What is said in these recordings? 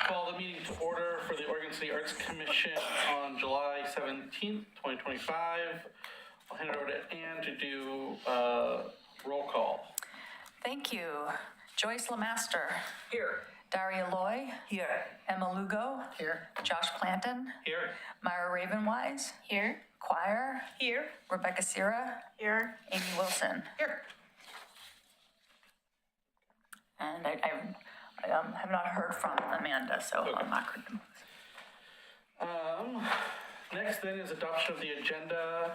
Call the meeting to order for the Oregon City Arts Commission on July 17th, 2025. I'll hand it over to Ann to do roll call. Thank you. Joyce Lemaster. Here. Daria Loy. Here. Emma Lugo. Here. Josh Planton. Here. Myra Ravenwise. Here. Choir. Here. Rebecca Sierra. Here. Amy Wilson. Here. And I have not heard from Amanda, so I'm not going to. Next then is adoption of the agenda.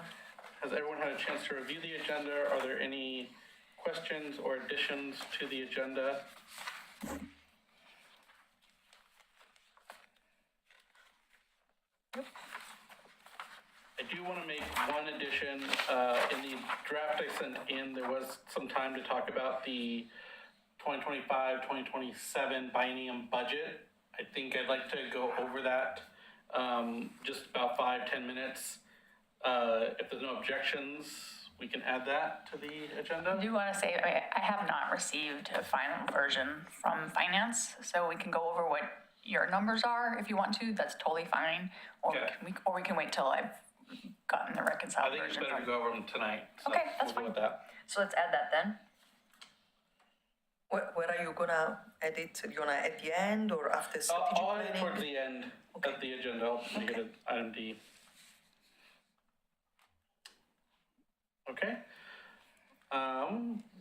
Has everyone had a chance to review the agenda? Are there any questions or additions to the agenda? I do want to make one addition. In the draft I sent in, there was some time to talk about the 2025-2027 biennium budget. I think I'd like to go over that just about 5-10 minutes. If there's no objections, we can add that to the agenda. I do want to say I have not received a final version from finance, so we can go over what your numbers are if you want to. That's totally fine. Or Okay. we can wait till I've gotten the reconciled I think it's version. better to go over them tonight. So Okay, that's we'll go fine. with that. So let's add that then. Where are you gonna edit? You wanna at the end or after strategic I'll add it planning? towards the end of the agenda. I'll make it item D. Okay.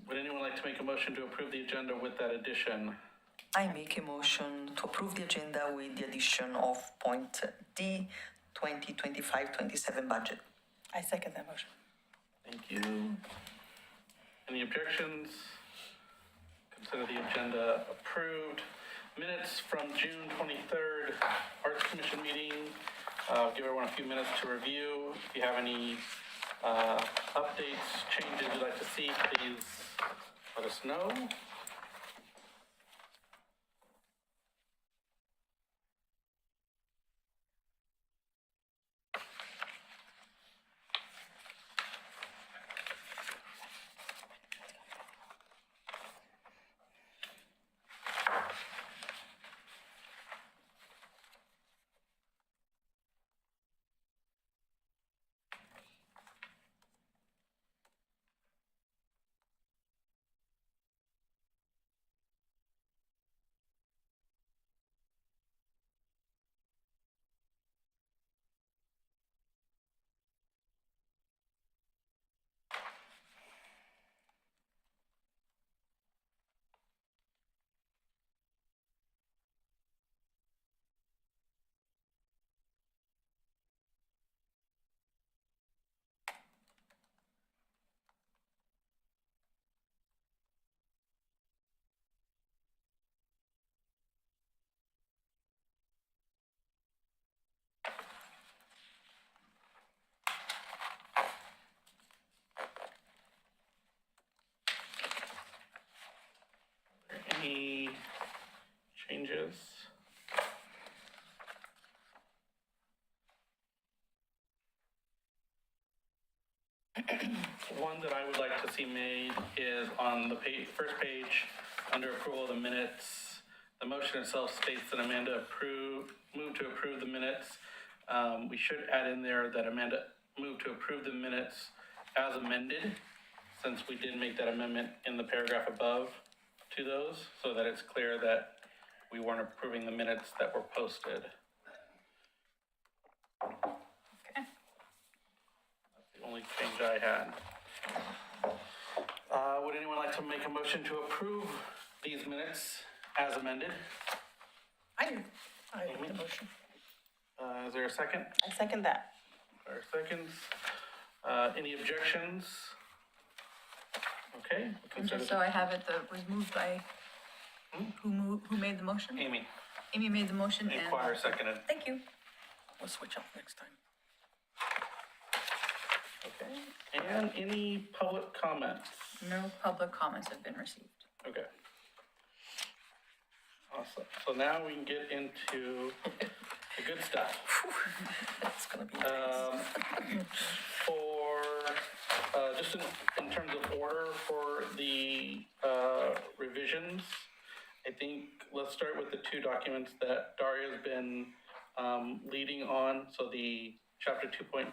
Would anyone like to make a motion to approve the agenda with that addition? I make a motion to approve the agenda with the addition of point D, 2025-27 budget. I second that motion. Thank you. Any objections? Consider the agenda approved. Minutes from June 23rd, Arts Commission meeting. Give everyone a few minutes to review. If you have any updates, changes you'd like to see, please let us know. Any changes? One that I would like to see made is on the first page, under approval of the minutes. The motion itself states that Amanda moved to approve the minutes. We should add in there that Amanda moved to approve the minutes as amended, since we did make that amendment in the paragraph above to those, so that it's clear that we weren't approving the minutes that were posted. Okay. That's the only change I had. Would anyone like to make a motion to approve these minutes as amended? I do. I make the motion. Is there a second? I second that. Or seconds? Any objections? Okay. And just so I have it, was moved by, who made the motion? Amy, Amy made the motion and. Choir seconded. Thank you. We'll switch up next time. Okay. And any public comments? No public comments have been received. Okay. Awesome. So now we can get into the good stuff. It's gonna be For, just in terms of order for the revisions, I think documents that Daria's been leading on. So the chapter 2.26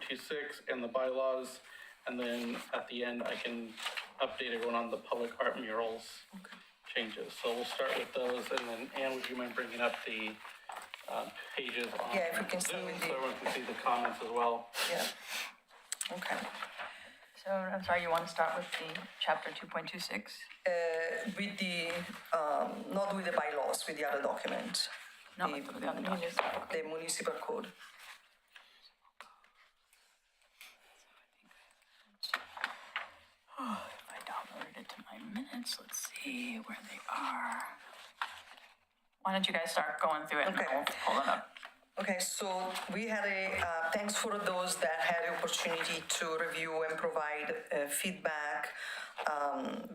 and the bylaws. And then at the end, I can update everyone on the public art murals changes. So we'll start with those. And then Anne, would you mind bringing up the pages on Yeah, if we can start Zoom with so the- everyone can see the comments as well? Yeah. Okay. So I'm sorry, you want to start with the chapter 2.26? With the, not with the bylaws, with the other document. No, with the other document. The municipal code. If I downloaded it to my minutes, let's see where they are. Why don't you guys start going through it and Okay. I'll pull it up. Okay, so we had thanks for those that had the opportunity to review and provide feedback.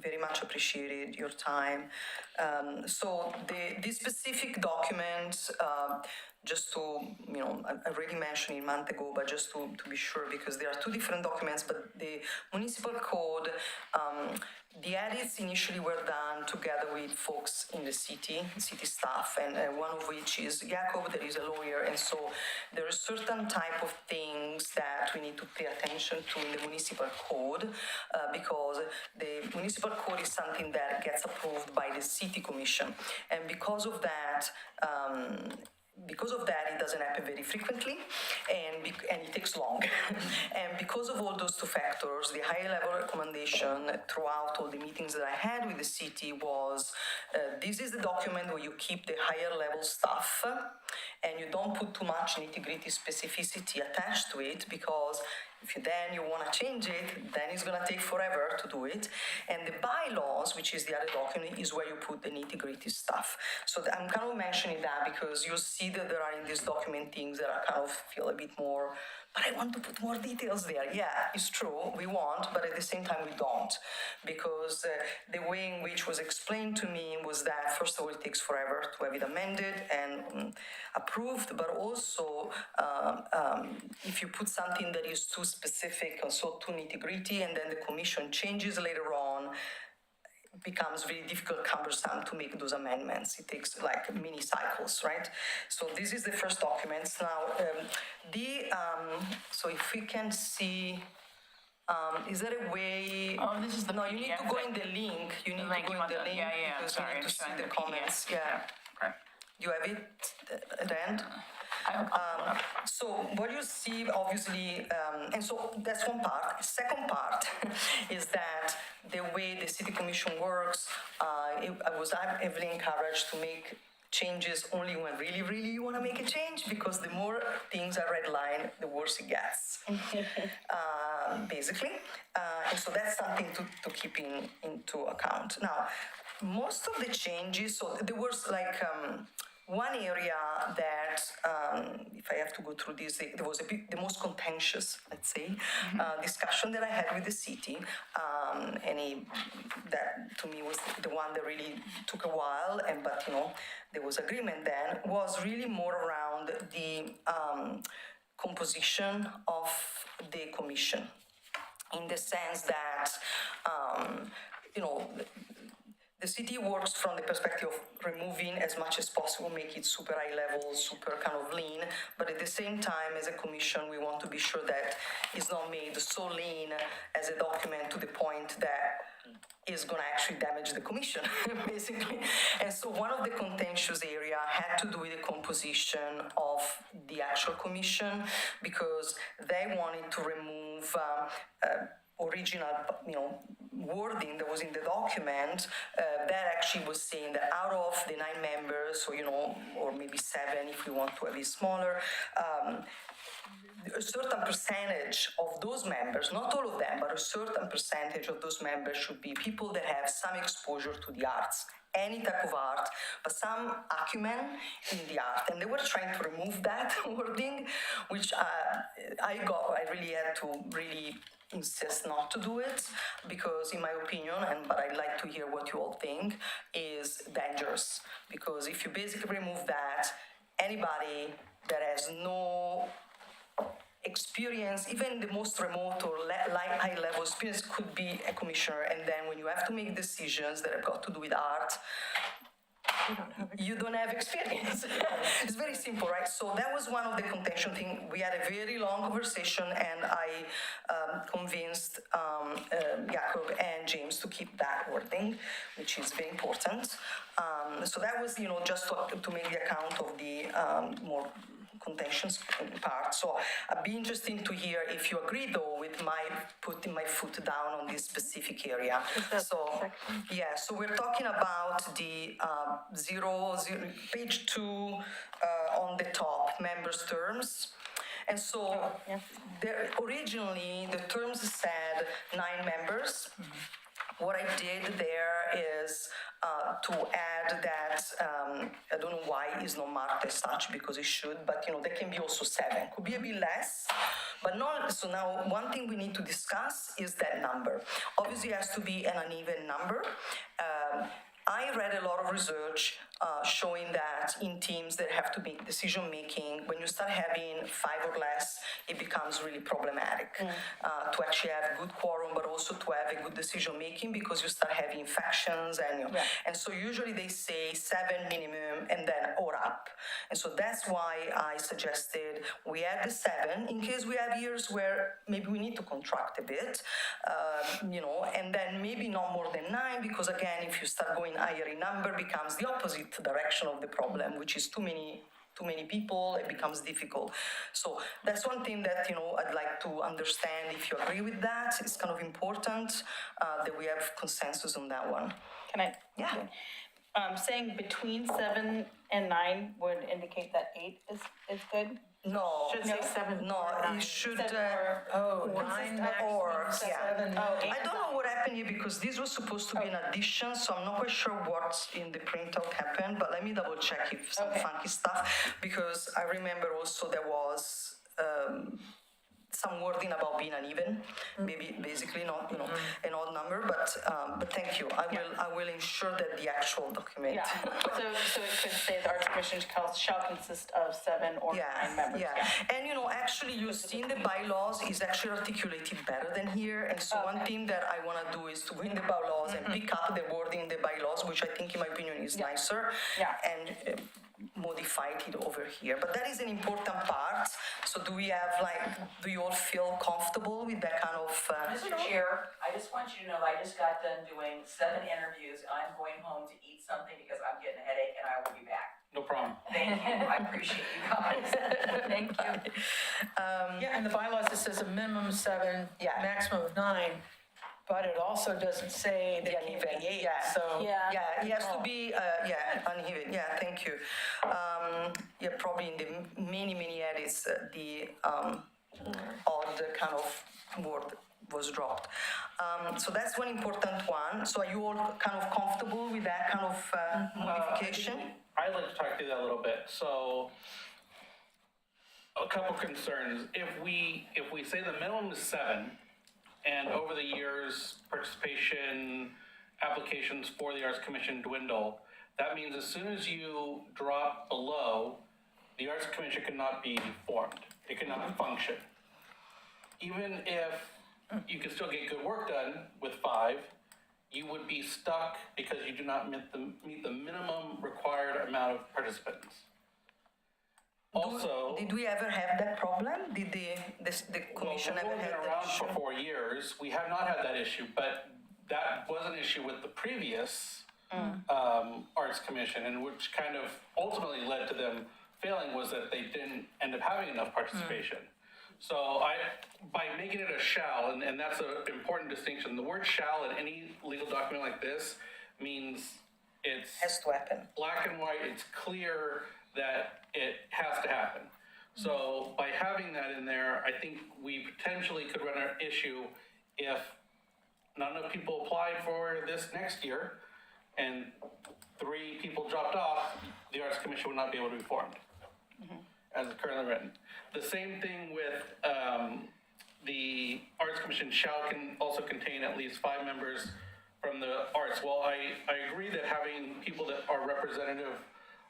Very much appreciated your time. So the specific document, just to, I already mentioned it a month ago, but just to be sure, because there are two different documents, but the municipal code, the edits initially were done together with folks in the city staff, and one of which is Jacob, that is a lawyer, and so there are certain type of things that we need to pay attention to in the municipal code, because the municipal code is something that gets approved by the city commission, and because of that, it doesn't happen very frequently, and it takes long. And because of all those two factors, the high level recommendation throughout all the meetings that I had with the city was, this is the document where you keep the higher level stuff, and you don't put too much nitty-gritty specificity attached to it, because if you want to change it, then it's going to take forever to do it. And the bylaws, which is the other document, is where you put the nitty-gritty stuff. So I'm kind of mentioning that because you'll see that there are in this document things that are kind of feel a bit more, but I want to put more details there. Yeah, it's true, we want, but at the same time we don't. Because the way in which was explained to me was that, first of all, it takes forever to have it amended and approved, but also if you put something that is too specific and so too nitty-gritty, and then the commission changes later on, it becomes very difficult, cumbersome to make those amendments. It takes like mini cycles, right? So this is the first document. Now, so if we can see, is there a way? Oh, this is the No, you need to PDF go in the link. You need to go in the link Yeah, because sorry, you need I'm to see showing the the comments. PDF. Yeah. Okay. You have it at the end? I'll pull it up. So what you see, obviously, and so that's one part. Second part is that the way the city commission works, I was heavily encouraged to make changes only when really, really you want to make a change, because the more things are redlined, the worse it gets, basically. And so that's something to keep into account. Now, most of the changes, so there was like one area that, if I have to go through this, there was the most contentious, let's say, discussion that I had with the city, that to me was the one that really took a while, but there was agreement then, was really more around the composition of the commission, in the sense that, the city works from the perspective of removing as much as possible, make it super high level, super kind of lean, but at the same time, as a commission, we want to be sure that it's not made so lean as a document to the point that is going to actually damage the commission, basically. And so one of the contentious area had to do with the composition of the actual commission, because they wanted to remove original, wording that was in the document that actually was saying that out of the 9 members, or maybe 7 if we want to have it smaller, a certain percentage of those members, not all of them, but a certain percentage of those members should be people that have some exposure to the arts, any type of art, but some acumen in the art. And they were trying to remove that wording, which I really had to really insist not to do it, because in my opinion, but I'd like to hear what you all think, is dangerous. Because if you basically remove that, anybody that has no experience, even the most remote or high-level experience, could be a commissioner. And then when you have to make decisions that have got to do with art, you don't have experience. It's very simple, right? So that was one of the contention thing. We had a very long conversation, and I convinced Jacob and James to keep that wording, which is very important. So that was, just to make the account of the more contentious part. So I'd be interested to hear if you agree, though, with my putting my foot down on this specific area. So, yeah, so we're talking about the page 2 on the top, members' terms. And so originally the terms said 9 members. What I did there is to add that, I don't know why it's not marked as such, because it should, but there can be also 7. Could be a bit less, but not. So now one thing we need to discuss is that number. Obviously it has to be an uneven number. I read a lot of research showing that in teams that have to make decision making, when you start having 5 or less, it becomes really problematic to actually have a good quorum, but also to have a good decision making, because you start having factions and so usually they say 7 minimum and then or up. And so that's why I suggested we add the 7 in case we have years where maybe we need to contract a bit, and then maybe not more than 9, because again, if you start going higher in number, becomes the opposite direction of the problem, which is too many people, it becomes difficult. So that's one thing that, I'd like to understand if you agree with that. It's kind of important that we have consensus on that one. Can I? Yeah. Saying between 7 and 9 would indicate that 8 is good? No. Should say 7 No, or 9. it should. 7 or, Nine or, yeah. Oh, I don't know what happened here, because this was supposed to be an addition, so I'm not quite sure what's in the printout happened, but let me double check if some funky stuff, because I remember also there was some wording about being uneven, maybe basically not, an odd number, but thank you. I will ensure that the actual document. Yeah, so it could say the Arts Commission shall consist of 7 or 9 members. Yeah. And actually you've seen the bylaws is actually articulated better than here. And so one thing that I want to do is to go in the bylaws and pick up the wording in the bylaws, which I think in my opinion is nicer. Yeah. And modify it over here. But that is an important part. So do you all feel comfortable with that kind of... Mr. Chair, I just want you to know, I just got done doing 7 interviews. I'm going home to eat something because I'm getting a headache, and I will be back. No problem. Thank you, I appreciate you guys. Thank you. Yeah, in the bylaws, it says a minimum of 7, maximum of 9, but it also doesn't say that it can be 8, so. Yeah, it has to be, uneven. Yeah, thank you. Probably in the many edits, the odd kind of word was dropped. So that's one important one. So are you all kind of comfortable with that kind of modification? I'd like to talk through that a little bit. So, a couple concerns. If we say the minimum is 7, and over the years, participation applications for the Arts Commission dwindle, that means as soon as you drop below, the Arts Commission cannot be formed. It cannot function. Even if you can still get good work done with 5, you would be stuck because you do not meet the minimum required amount of participants. Also, Did we ever have that problem? Did the commission well, ever we've have been that around issue? for 4 years. We have not had that issue, but that was an issue with the previous Arts Commission, and which kind of ultimately led to them failing was that they didn't end up having enough participation. So by making it a shall, and that's an important distinction, the word shall in any legal document like this means it's Has to happen. black and white, it's clear that it has to happen. So by having that in there, I think we potentially could run an issue if not enough people applied for this next year and 3 people dropped off, the Arts Commission would not be able to be formed, as it's currently written. The same thing with the Arts Commission can also contain at least 5 members from the arts. Well, I agree that having people that are representative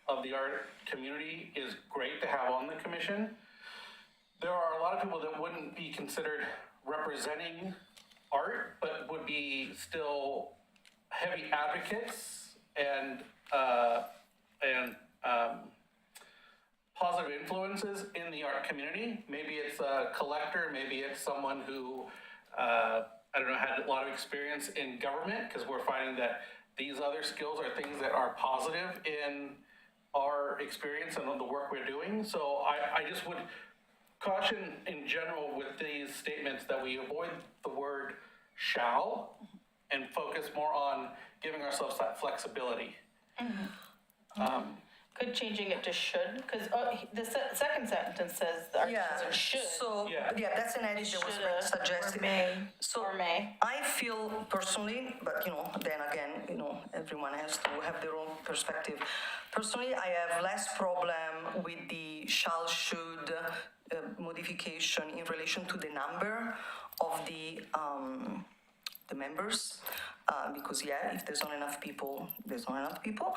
of the art community is great to have on the commission. There are a lot of people that wouldn't be considered representing art, but would be still heavy advocates and and positive influences in the art community. Maybe it's a collector, maybe it's someone who, I don't know, had a lot of experience in government, because we're finding that these other skills are things that are positive in our experience and on the work we're doing. So I just would caution in general with these statements that we avoid the word shall and focus more on giving ourselves that flexibility. Could changing it to should, because the second sentence says the art teacher should. So, Yeah. that's an edit that was Shoulda, suggested. or may, So or may. I feel personally, but then again, everyone has to have their own perspective. Personally, I have less problem with the shall, should modification in relation to the number of the members, because if there's not enough people, there's not enough people.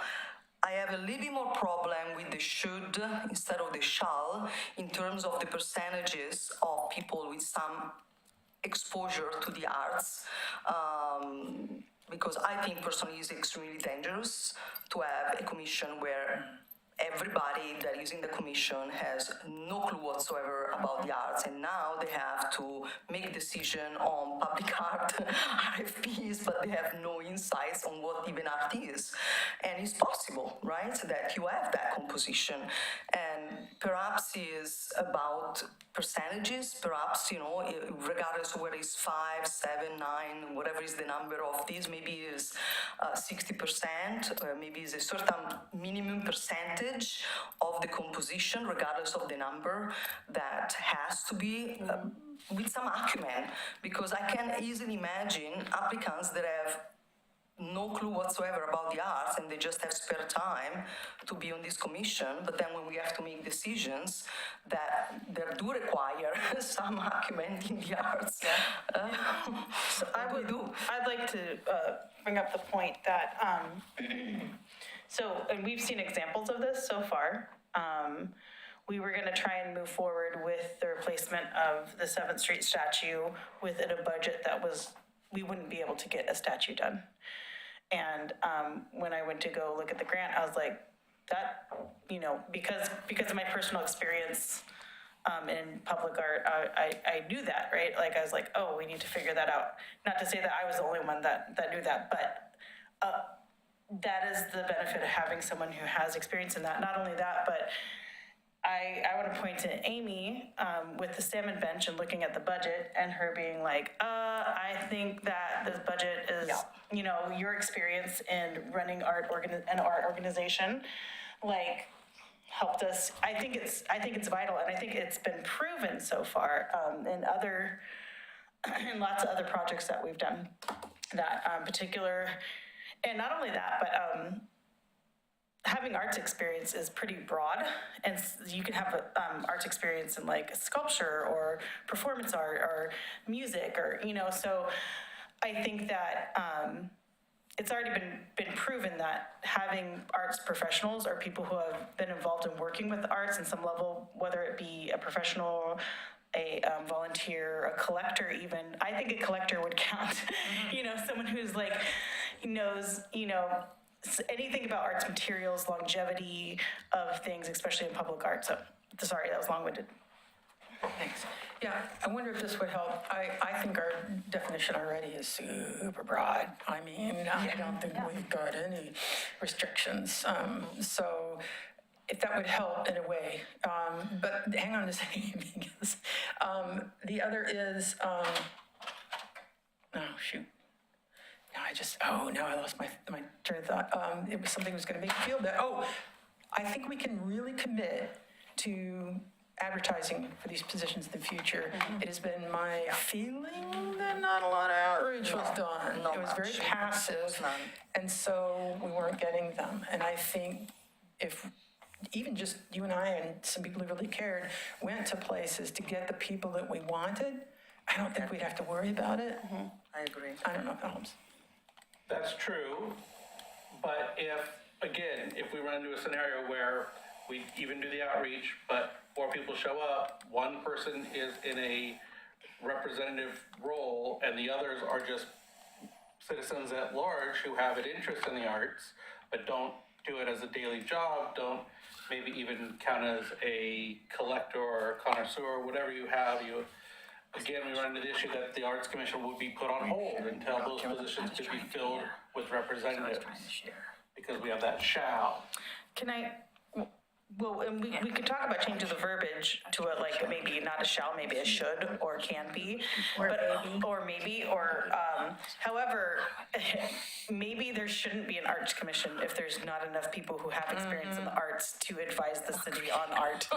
I have a little bit more problem with the should instead of the shall in terms of the percentages of people with some exposure to the arts, because I think personally it's extremely dangerous to have a commission where everybody that is in the commission has no clue whatsoever about the arts, and now they have to make decision on public art RFPs, but they have no insights on what even art is. And it's possible, right, that you have that composition, and perhaps is about percentages, perhaps, regardless of whether it's 5, 7, 9, whatever is the number of these, maybe is 60%, or maybe is a certain minimum percentage of the composition, regardless of the number, that has to be with some acumen, because I can easily imagine applicants that have no clue whatsoever about the arts and they just have spare time to be on this commission, but then when we have to make decisions that do require some acumen in the arts, so I will do. I'd like to bring up the point that, and we've seen examples of this so far. We were gonna try and move forward with the replacement of the 7th Street statue within a budget that we wouldn't be able to get a statue done. And when I went to go look at the grant, I was like, that, because of my personal experience in public art, I knew that, right? Like, I was like, oh, we need to figure that out. Not to say that I was the only one that knew that, but that is the benefit of having someone who has experience in that. Not only that, but I want to point to Amy with the Salmon bench and looking at the budget and her being like, I think that this budget is, your experience in running an art organization, like, helped us. I think it's vital, and I think it's been proven so far in lots of other projects that we've done, that particular, and not only that, but having arts experience is pretty broad, and you can have arts experience in like sculpture or performance art or music, or so I think that it's already been proven that having arts professionals or people who have been involved in working with arts in some level, whether it be a professional, a volunteer, a collector even, I think a collector would count, someone who's like, knows, anything about arts materials, longevity of things, especially in public art. So, sorry, that was long-winded. Thanks. Yeah, I wonder if this would help. I think our definition already is super broad. I mean, I don't think we've got any restrictions. So if that would help in a way. But hang on a second, because the other is, oh, shoot. Now I lost my train of thought. It was something that was going to make me feel better. Oh, I think we can really commit to advertising for these positions in the future. It has been my feeling that not a lot of outreach was done. It was very passive, and so we weren't getting them. And I think if even just you and I and some people who really cared went to places to get the people that we wanted, I don't think we'd have to worry about it. I agree. I don't know if that helps. That's true, but if we run into a scenario where we even do the outreach, but 4 people show up, one person is in a representative role, and the others are just citizens at large who have an interest in the arts, but don't do it as a daily job, don't maybe even count as a collector or connoisseur, whatever you have, again, we run into the issue that the Arts Commission would be put on hold until those positions could be filled with representatives. Because we have that shall. Can I, well, and we could talk about changing the verbiage to a, like, maybe not a shall, maybe a should, or can be. Or maybe, however, maybe there shouldn't be an arts commission if there's not enough people who have experience in the arts to advise the city on art.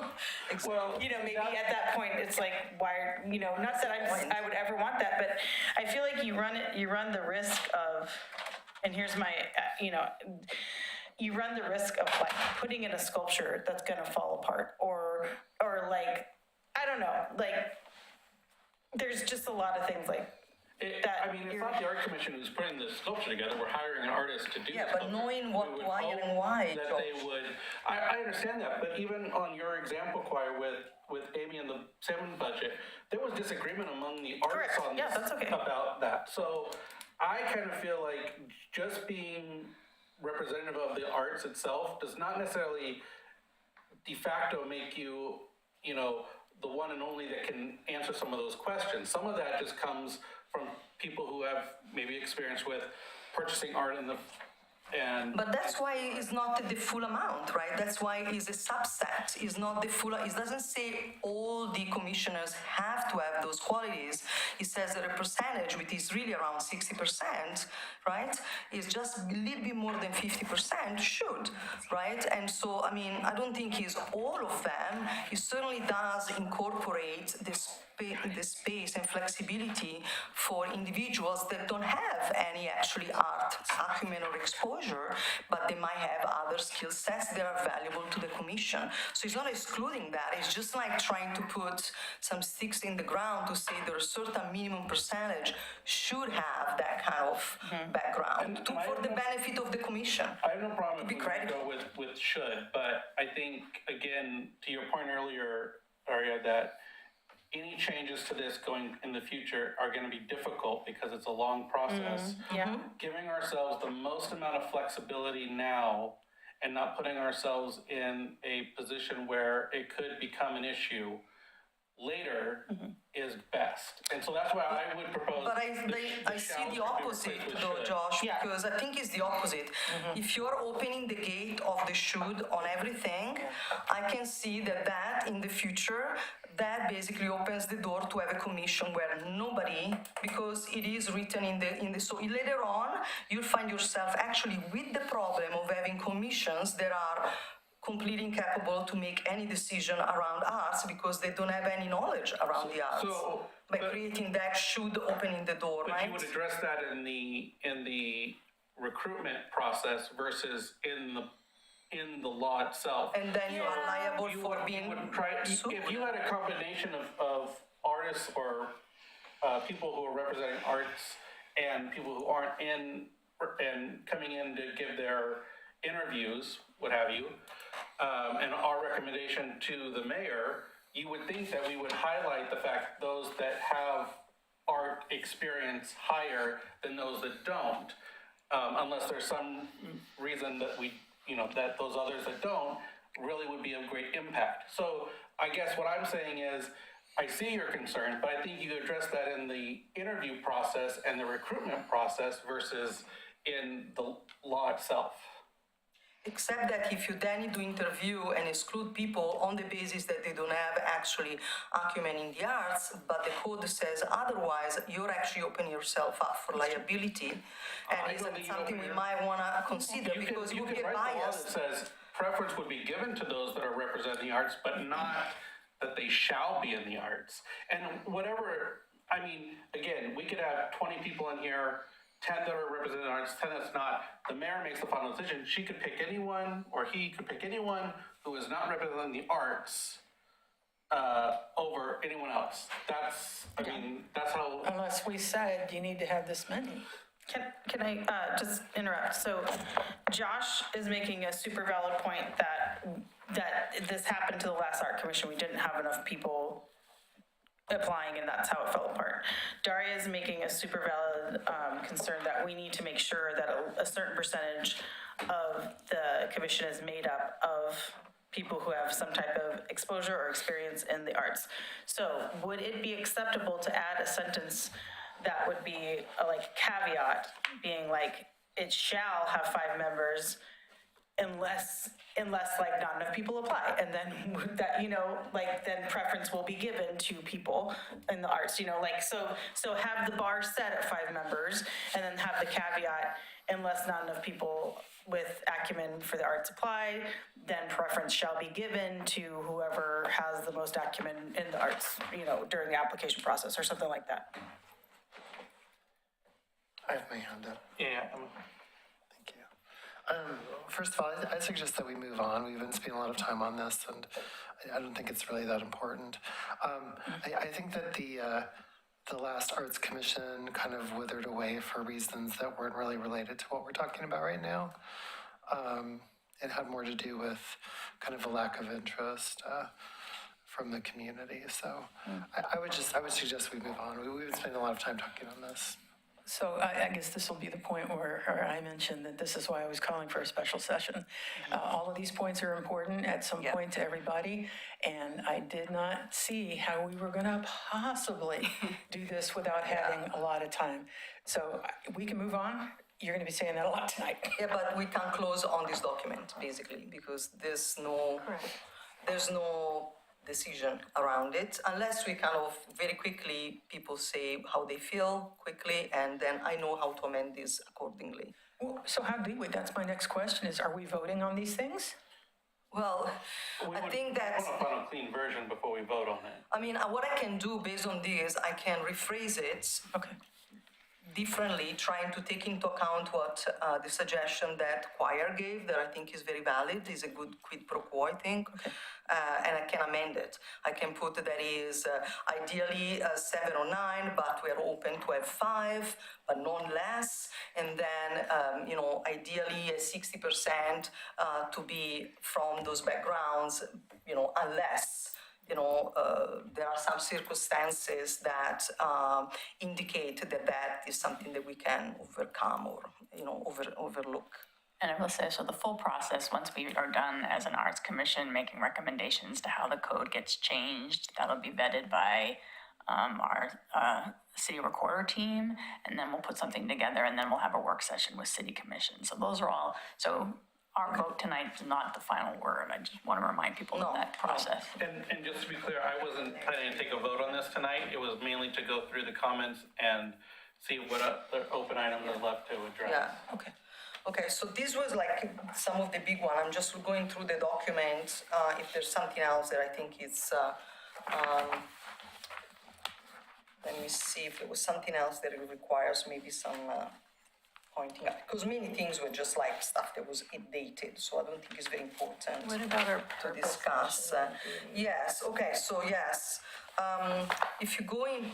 Well, Maybe at that point, it's like, why, not that I would ever want that, but I feel like you run the risk of, and here's my, you run the risk of like putting in a sculpture that's gonna fall apart, or like, I don't know, like, there's just a lot of things like that. I mean, it's not the art commission who's putting the sculpture together, we're hiring an artist to do Yeah, the but sculpture. knowing what, We would why, hope and why, that Josh. they would, I understand that, but even on your example, choir, with Amy and the Salmon budget, there was disagreement among the artists Correct. on Yeah, this that's okay. about that. So I kind of feel like just being representative of the arts itself does not necessarily de facto make you, the one and only that can answer some of those questions. Some of that just comes from people who have maybe experience with purchasing art But that's why it's not the full amount, right? That's why it's a subset. It's not the full, it doesn't say all the commissioners have to have those qualities. It says that a percentage, which is really around 60%, right? Is just a little bit more than 50% should, right? And so, I mean, I don't think it's all of them. It certainly does incorporate the space and flexibility for individuals that don't have any actually art acumen or exposure, but they might have other skill sets that are valuable to the commission. So it's not excluding that. It's just like trying to put some sticks in the ground to say there's a certain minimum percentage should have that kind of background for the benefit of the commission. I have no problem To if be we credible. go with should, but I think, again, to your point earlier, Aria, that any changes to this going in the future are going to be difficult because it's a long process. Yeah. Giving ourselves the most amount of flexibility now and not putting ourselves in a position where it could become an issue later is best. And so that's why I would propose. But I see the opposite though, Josh, Yeah. because I think it's the opposite. If you're opening the gate of the should on everything, I can see that in the future, that basically opens the door to have a commission where nobody, because it is written in the so later on, you'll find yourself actually with the problem of having commissions that are completely incapable to make any decision around arts because they don't have any knowledge around the arts. So, By but- creating that should opening the door, But right? you would address that in the recruitment process versus in the law itself. And then you are liable You for would- being you would try, sued. if you had a combination of artists or people who are representing arts and people who aren't in and coming in to give their interviews, what have you, and our recommendation to the mayor, you would think that we would highlight the fact those that have art experience higher than those that don't, unless there's some reason that that those others that don't really would be of great impact. So I guess what I'm saying is, I see your concern, but I think you address that in the interview process and the recruitment process versus in the law itself. Except that if you then need to interview and exclude people on the basis that they don't have actually acumen in the arts, but the code says otherwise, you're actually opening yourself up for liability. I And don't it's think you something open we your- might want to consider because you can get write the law that biased. says preference would be given to those that are representing the arts, but not that they shall be in the arts. And whatever, I mean, again, we could have 20 people in here, 10 that are representing the arts, 10 that's not. The mayor makes the final decision. She could pick anyone, or he could pick anyone who is not representing the arts over anyone else. That's, I mean, that's how. Unless we said you need to have this many. Can I just interrupt? So Josh is making a super valid point that this happened to the last art commission. We didn't have enough people applying, and that's how it fell apart. Daria is making a super valid concern that we need to make sure that a certain percentage of the commission is made up of people who have some type of exposure or experience in the arts. So would it be acceptable to add a sentence that would be a like caveat, being like, it shall have 5 members unless like not enough people apply, and then that, you know, like then preference will be given to people in the arts, you know, like, so have the bar set at 5 members, and then have the caveat, unless not enough people with acumen for the arts apply, then preference shall be given to whoever has the most acumen in the arts, you know, during the application process, or something like that. I have my hand up. Yeah, Thank you. First of all, I suggest that we move on. We've been spending a lot of time on this, and I don't think it's really that important. I think that the last Arts Commission kind of withered away for reasons that weren't really related to what we're talking about right now. It had more to do with kind of a lack of interest from the community. So I would suggest we move on. We've been spending a lot of time talking on this. So I guess this will be the point where I mentioned that this is why I was calling for a special session. All of these points are important at some point to everybody, and I did not see how we were going to possibly do this without having a lot of time. So we can move on. You're going to be saying that a lot tonight. Yeah, but we can't close on this document, basically, because there's no decision around it, unless we kind of very quickly, people say how they feel quickly, and then I know how to amend this accordingly. Well, so how do we? That's my next question is, are we voting on these things? Well, I think that, I want to find a clean version before we vote on it. I mean, what I can do based on this, I can rephrase it Okay. differently, trying to take into account what the suggestion that Choir gave, that I think is very valid, is a good quid pro quo, I think. And I can amend it. I can put that is ideally 7 or 9, but we're open to have 5, but none less. And then, you know, ideally 60% to be from those backgrounds, you know, unless, you know, there are some circumstances that indicate that that is something that we can overcome or, you know, overlook. And I will say, so the full process, once we are done as an arts commission, making recommendations to how the code gets changed, that'll be vetted by our city recorder team, and then we'll put something together, and then we'll have a work session with city commission. So those are all, so our vote tonight is not the final word. I just want to remind people of that process. And just to be clear, I wasn't planning to take a vote on this tonight. It was mainly to go through the comments and see what other open items are left to address. Yeah. Okay, so this was like some of the big one. I'm just going through the document. If there's something else that I think it's, let me see if there was something else that it requires maybe some pointing out. Because many things were just like stuff that was dated, so I don't think it's very important What about our to discuss. Yes, okay, so yes. If you go in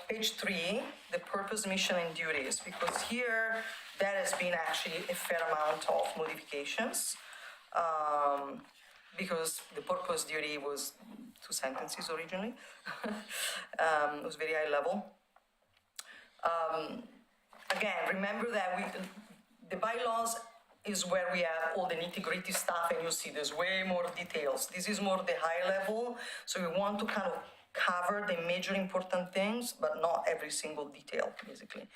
page 3, the purpose, mission, and duties, because here there has been actually a fair amount of modifications, because the purpose duty was 2 sentences originally. It was very high level. Again, remember that the bylaws is where we have all the nitty-gritty stuff, and you see there's way more details. This is more the high level, so we want to kind of cover the major important things, but not every single detail, basically.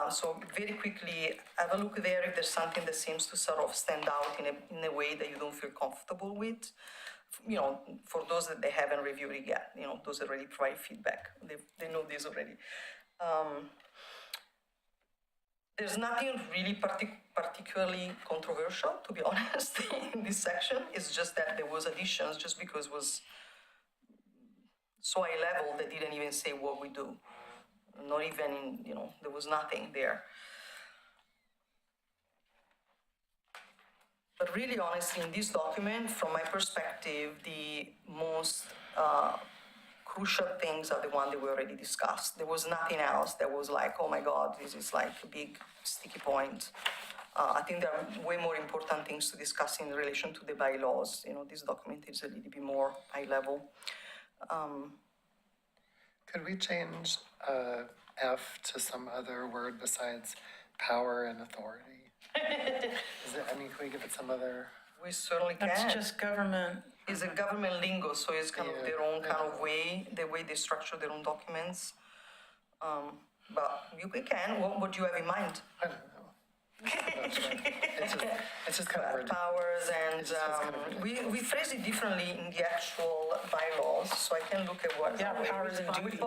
So very quickly, have a look there if there's something that seems to sort of stand out in a way that you don't feel comfortable with. You know, for those that they haven't reviewed it yet, you know, those already provide feedback. They know this already. There's nothing really particularly controversial, to be honest, in this section. It's just that there was additions just because it was so high level they didn't even say what we do. Not even, you know, there was nothing there. But really, honestly, in this document, from my perspective, the most crucial things are the ones that we already discussed. There was nothing else that was like, oh my God, this is like a big sticky point. I think there are way more important things to discuss in relation to the bylaws. You know, this document is a little bit more high level. Could we change F to some other word besides power and authority? Is it, I mean, can we give it some other? We certainly can. That's just government. It's a government lingo, so it's kind of Yeah, their own I kind of know. way, the way they structure their own documents. But we can, what do you have in mind? I don't know. That's right. It's just kind of weird. Powers and, It's just kind of we phrase it differently in the actual bylaws, so I can look at what. Yeah, powers and duties.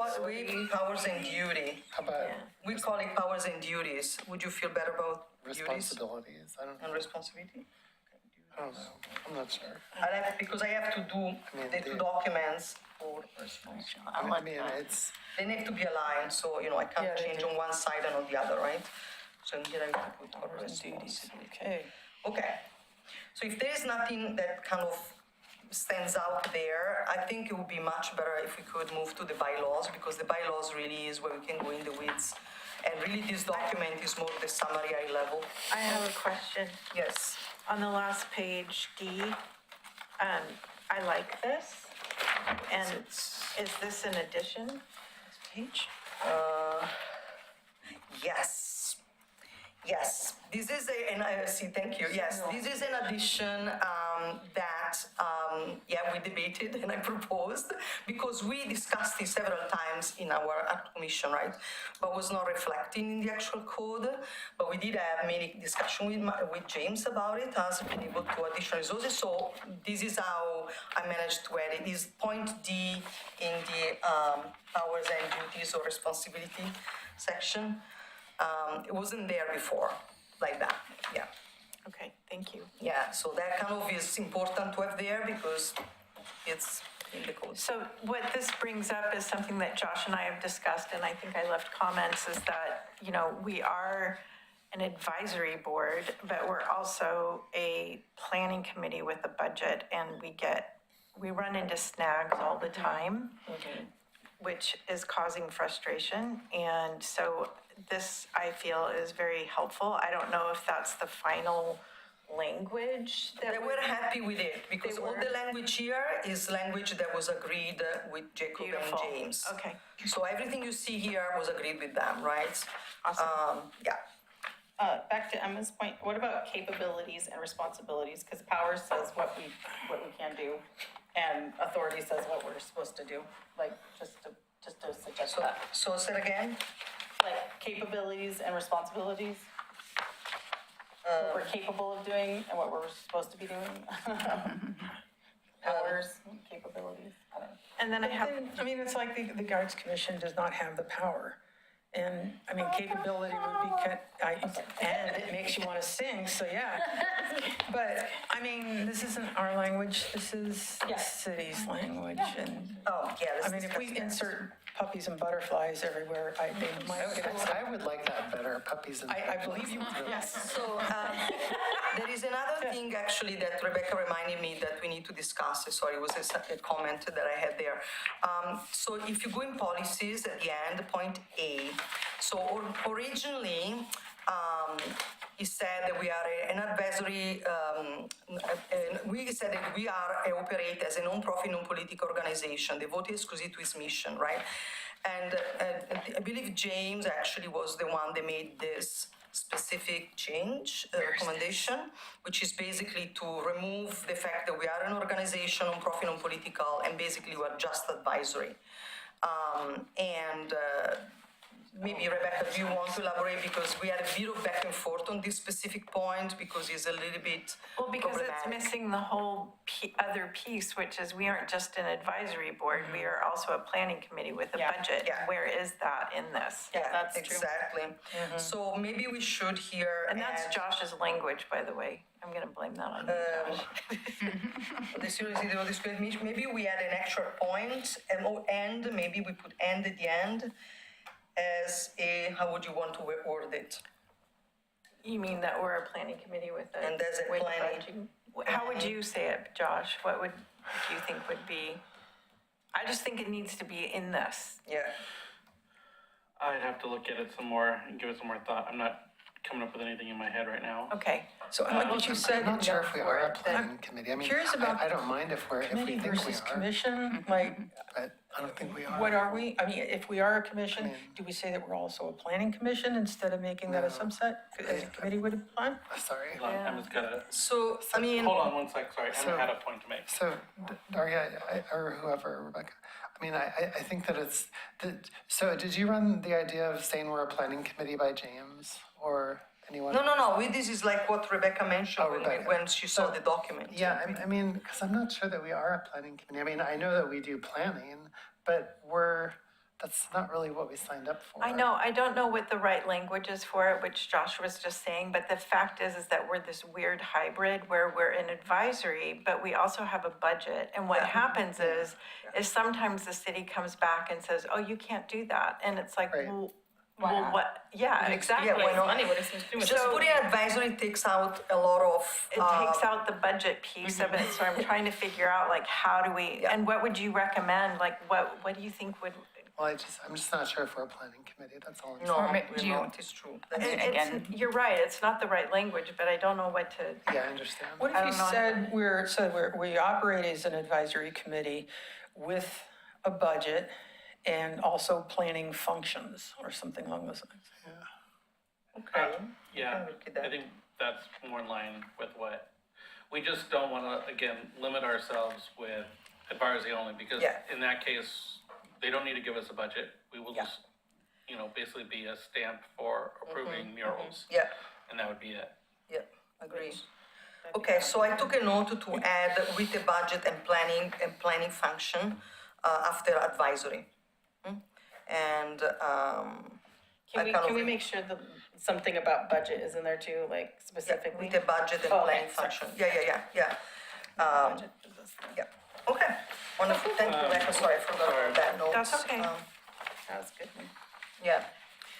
Powers and duty. How about We call it powers and duties. Would you feel better about duties responsibilities? I don't and know. responsibility? I don't know. I'm not sure. Because I have to do the two documents for, I mean, it's, they need to be aligned, so, I can't Yeah, they change do. on one side and on the other, right? So here I put our Powers and duties. responsibility. Okay. Okay, so if there is nothing that kind of stands out there, I think it would be much better if we could move to the bylaws, because the bylaws really is where we can go in the weeds. And really, this document is more the summary high level. I have a question. Yes. On the last page, D, I like this. And is this an addition? Page? Yes. Yes, this is and I see, thank you. Yes, this is an addition that, we debated and I proposed, because we discussed it several times in our art commission, right? But was not reflecting in the actual code. But we did have many discussion with James about it, as being able to additional resources. So this is how I managed to add it. Is point D in the powers and duties or responsibility section. It wasn't there before, like that, yeah. Okay, thank you. Yeah, so that kind of is important to have there because it's in the code. So what this brings up is something that Josh and I have discussed, and I think I left comments, is that, we are an advisory board, but we're also a planning committee with a budget, and we run into snags all the time, which is causing frustration. And so this, I feel, is very helpful. I don't know if that's the final language that They were happy with it because all the language here is language that was agreed with Jacob Beautiful. and James. Okay. So everything you see here was agreed with them, right? Awesome. Yeah. Back to Emma's point, what about capabilities and responsibilities? Because power says what we can do, and authority says what we're supposed to do, like, just to suggest that. So say it again. Like, capabilities and responsibilities? What we're capable of doing and what we're supposed to be doing? Powers, capabilities, I don't know. And then I have, I mean, it's like the Guards Commission does not have the power. And, I mean, capability would be, and it makes you want to sing, so yeah. But, I mean, this isn't our language, this is the city's language, and, Oh, yeah. I mean, if we insert puppies and butterflies everywhere, they might get upset. I would like that better, puppies and. I believe you, yes. So there is another thing actually that Rebecca reminded me that we need to discuss. Sorry, it was a comment that I had there. So if you go in policies at the end, point A. So originally, he said that we are an advisory, we said that we operate as a non-profit, non-political organization devoted exclusively to its mission, right? And I believe James actually was the one that made this specific change, recommendation, which is basically to remove the fact that we are an organization, non-profit, non-political, and basically we're just advisory. Maybe Rebecca, do you want to elaborate, because we had a bit of back and forth on this specific point because it's a little bit well, because it's problematic. missing the whole other piece, which is we aren't just an advisory board, we are also a planning committee with a budget. Yeah. Where is that in this? Yeah, that's true. exactly. So maybe we should here And that's add- Josh's language, by the way. I'm gonna blame that on you, Josh. the seriously of this mission. Maybe we add an extra point and maybe we put "and" at the end as a, how would you want to word it? You mean that we're a planning committee with a. And there's a with planning- budget? How would you say it, Josh? What do you think would be? I just think it needs to be in this. Yeah. I'd have to look at it some more and give it some more thought. I'm not coming up with anything in my head right now. Okay. So I like what you said. I'm not sure if we are a that- planning committee. I mean, curious about I don't mind if we Committee think we versus are, commission, like, but I don't think we are. what are we? I mean, if we are a commission, mean- do we say that we're also a planning commission instead of making that a No. subset? As a committee would apply? Sorry. Hold on, Emma's got a, So, I mean, hold on one sec, sorry, So- Emma had a point to make. So, Daria, or whoever, Rebecca, I mean, I think that it's, so did you run the idea of saying we're a planning committee by James, or anyone? no, this is like what Rebecca mentioned Oh, Rebecca. when she saw the document. Yeah, I mean, because I'm not sure that we are a planning committee. I mean, I know that we do planning, but that's not really what we signed up for. I know, I don't know what the right language is for it, which Josh was just saying, but the fact is that we're this weird hybrid where we're an advisory, but we also have a budget. And what Yeah. happens is sometimes the city comes back and says, oh, you can't do that. And it's like, Right. well, what? Yeah, exactly. Yeah, why not? Funny what it seems too much. Just putting advisory takes out a lot of. It takes out the budget piece of it, so I'm trying to figure out like, how do we, Yeah. and what would you recommend? Like, what do you think would? Well, I'm just not sure if we're a planning committee, that's all I'm saying. No, Or we're do you- not, it's true. I mean, It's- again, You're right, it's not the right language, but I don't know what to. Yeah, I understand. What I if you don't know. said we operate as an advisory committee with a budget and also planning functions or something along those lines? Okay. Yeah, look at that. I think that's more in line with what, we just don't wanna, again, limit ourselves with advisory only, because Yeah. in that case, they don't need to give us a budget. We will Yeah. just, basically be a stamp for approving murals, Yeah, and that would be it. yeah, agree. Okay, so I took a note to add with the budget and planning function after advisory. And Can we, I kind can we of- make sure that something about budget is in there too, like specifically? with the budget and Oh, okay, planning sorry. function. Yeah. Budget is this. Yeah, okay, wonderful, thank you, Rebecca, sorry, I forgot about that note. That's okay. That was good. Yeah,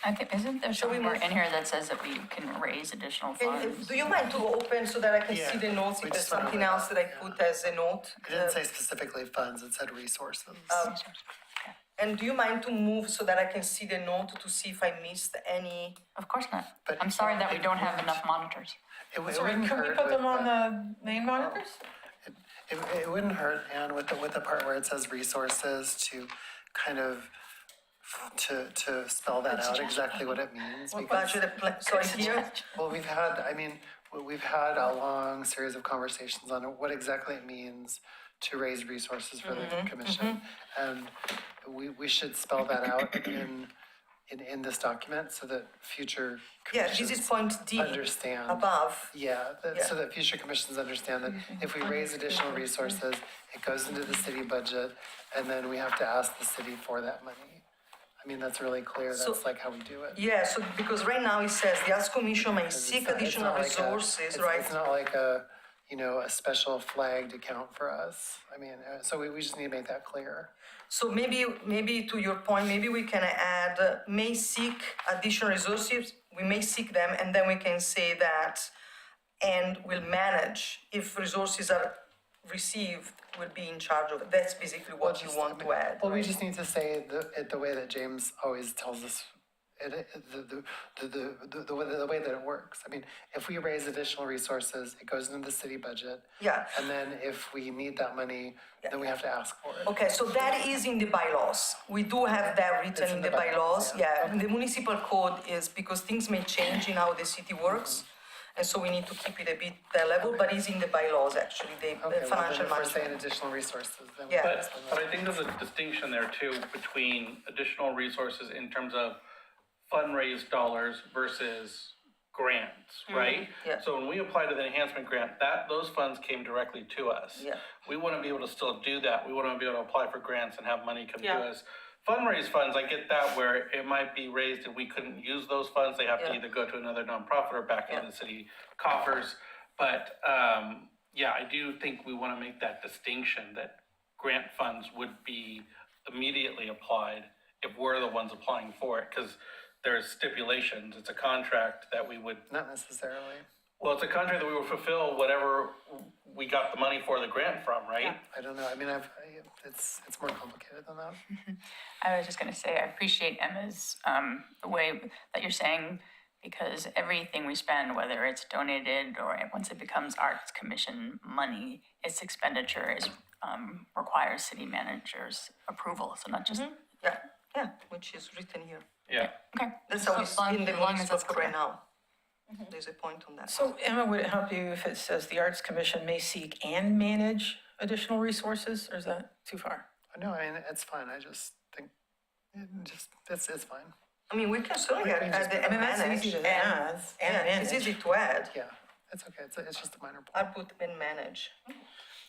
I think, isn't there somewhere in here that says that we can raise additional funds? do you mind to open so that I can Yeah, see the notes, we if there's just went something over else that, that I yeah. put as a note? It didn't say specifically funds, it said resources. And do you mind to move so that I can see the note to see if I missed any? Of course not. But I'm sorry that we it don't have wouldn't- enough monitors. It Sorry, wouldn't can we hurt put them with on the main monitors? It wouldn't hurt, Anne, with the part where it says resources to kind of, to spell that out exactly what it means. because- Budget, sorry, here, Well, we've had a long series of conversations on what exactly it means to raise resources for the commission. And we should spell that out in this document so that future yeah, this is commissions point D understand. above. Yeah, so that future commissions understand that if we raise additional resources, it goes into the city budget, and then we have to ask the city for that money. I mean, that's really clear, So- that's like how we do it. Yeah, so because right now it says the Arts Commission may It's seek not- it's additional not like a- resources, it's- right? It's not like a special flagged account for us. I mean, so we just need to make that clear. So maybe to your point, maybe we can add, may seek additional resources, we may seek them, and then we can say that, and will manage, if resources are received, will be in charge of it. That's basically what you want to add, Well, we right? just need to say it the way that James always tells us, the way that it works. I mean, if we raise additional resources, it goes into the city budget. Yeah. And then if we need that money, then we have to ask for it. Okay, so that is in the bylaws. We do have that It's written in the bylaws, yeah. The municipal code is, because things may change in how the city works, and so we need to keep it a bit that level, but it's in the bylaws, actually, the Okay, well, then financial if we're saying management. additional resources, then. Yeah. But I think there's a distinction there too between additional resources in terms of fundraised dollars versus grants, right? yeah. So when we applied to the enhancement grant, those funds came directly to us. Yeah. We want to be able to still do that. We want to be able to apply for grants and have money come to Yeah. us. Fundraise funds, I get that, where it might be raised and we couldn't use those funds. They have to Yeah. either go to another nonprofit or back into Yeah. the city coffers. But, yeah, I do think we want to make that distinction that grant funds would be immediately applied if we're the ones applying for it, because there's stipulations. It's a contract that we would, Not necessarily. well, it's a contract that we would fulfill whatever we got the money for the grant from, right? I don't know. I mean, it's more complicated than that. I was just gonna say, I appreciate Emma's, the way that you're saying because everything we spend, whether it's donated or once it becomes Arts Commission money, its expenditure requires city manager's approval, so not just, Yeah, which is written here. Yeah. okay. That's how it's in the As long as municipal it's code clear. right now. There's a point on that. So Emma, would it help you if it says the Arts Commission may seek and manage additional resources, or is that too far? No, I mean, it's fine. I just think, it's fine. I mean, we can certainly We can just- add the I mean, that's manage easy to and, add, and yeah, it's manage. easy to add. Yeah, it's okay. It's just a minor I'll point. put and manage.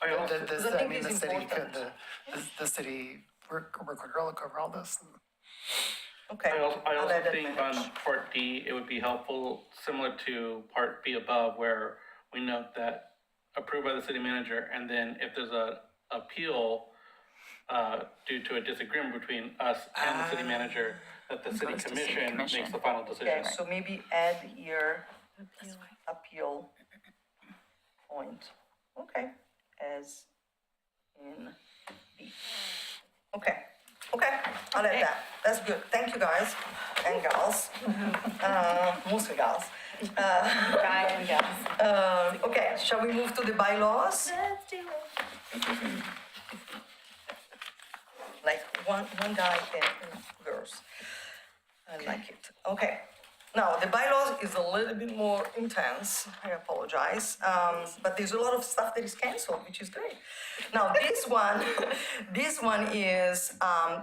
I also, I think it's the city important. could, the city recorder will look over all this. And Okay. I I'll also add and think manage. on Part D, it would be helpful, similar to Part B above, where we note that approved by the city manager, and then if there's a appeal due to a disagreement between us and the city manager, that the city Goes to city commission makes commission. the final decision. Okay, so maybe add here appeal point. Okay, as in B. Okay, I'll add that. That's good. Thank you, guys and gals. Mostly gals. Guy and gals. Okay, shall we move to the bylaws? Let's do it. Like one guy and girls. I like it. Okay. Now, the bylaws is a little bit more intense, I apologize, but there's a lot of stuff that is canceled, which is great. Now, this one is